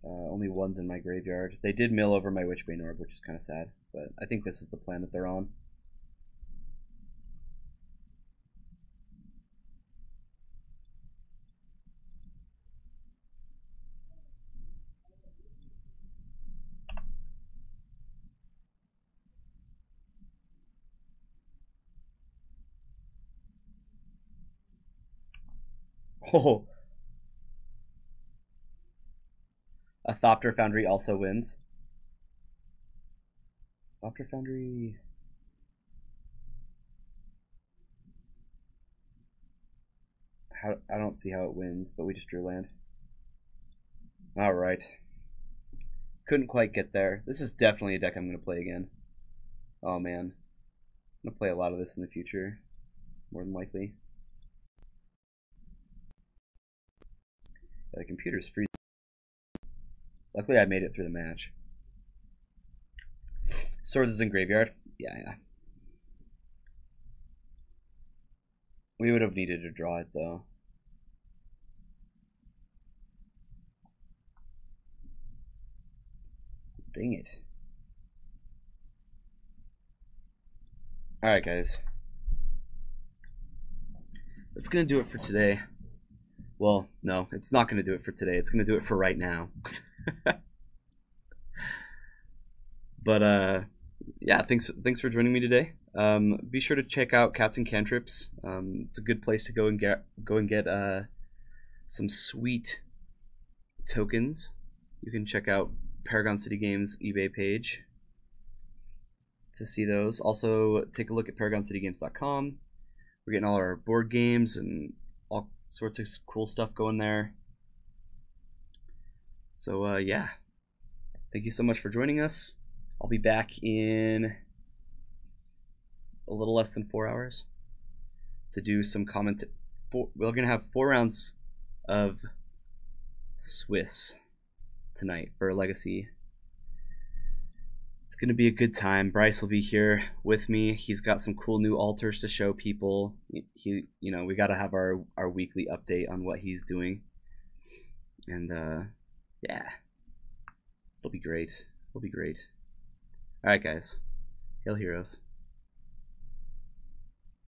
S1: Only one's in my graveyard. They did mill over my Witchbane Orb, which is kind of sad, but I think this is the plan that they're on. Oh, a Thopter Foundry also wins. Thopter Foundry. I don't see how it wins, but we just drew land. Alright. Couldn't quite get there. This is definitely a deck I'm going to play again. Oh man. I'm going to play a lot of this in the future. More than likely. Yeah, the computer's freezing. Luckily I made it through the match. Swords is in graveyard. Yeah. We would have needed to draw it though. Dang it. Alright guys. That's gonna do it for today. Well, no, it's not gonna do it for today. It's gonna do it for right now. But yeah, thanks for joining me today. Be sure to check out Cats and Cantrips. It's a good place to go and get some sweet tokens. You can check out Paragon City Games eBay page to see those. Also, take a look at ParagonCityGames.com. We're getting all our board games and all sorts of cool stuff going there. So, yeah. Thank you so much for joining us. I'll be back in a little less than 4 hours to do some comment. We're going to have 4 rounds of Swiss tonight for Legacy. It's going to be a good time. Bryce will be here with me. He's got some cool new altars to show people. We got to have our weekly update on what he's doing. And yeah, it'll be great. It'll be great. All right, guys. Hail Heroes.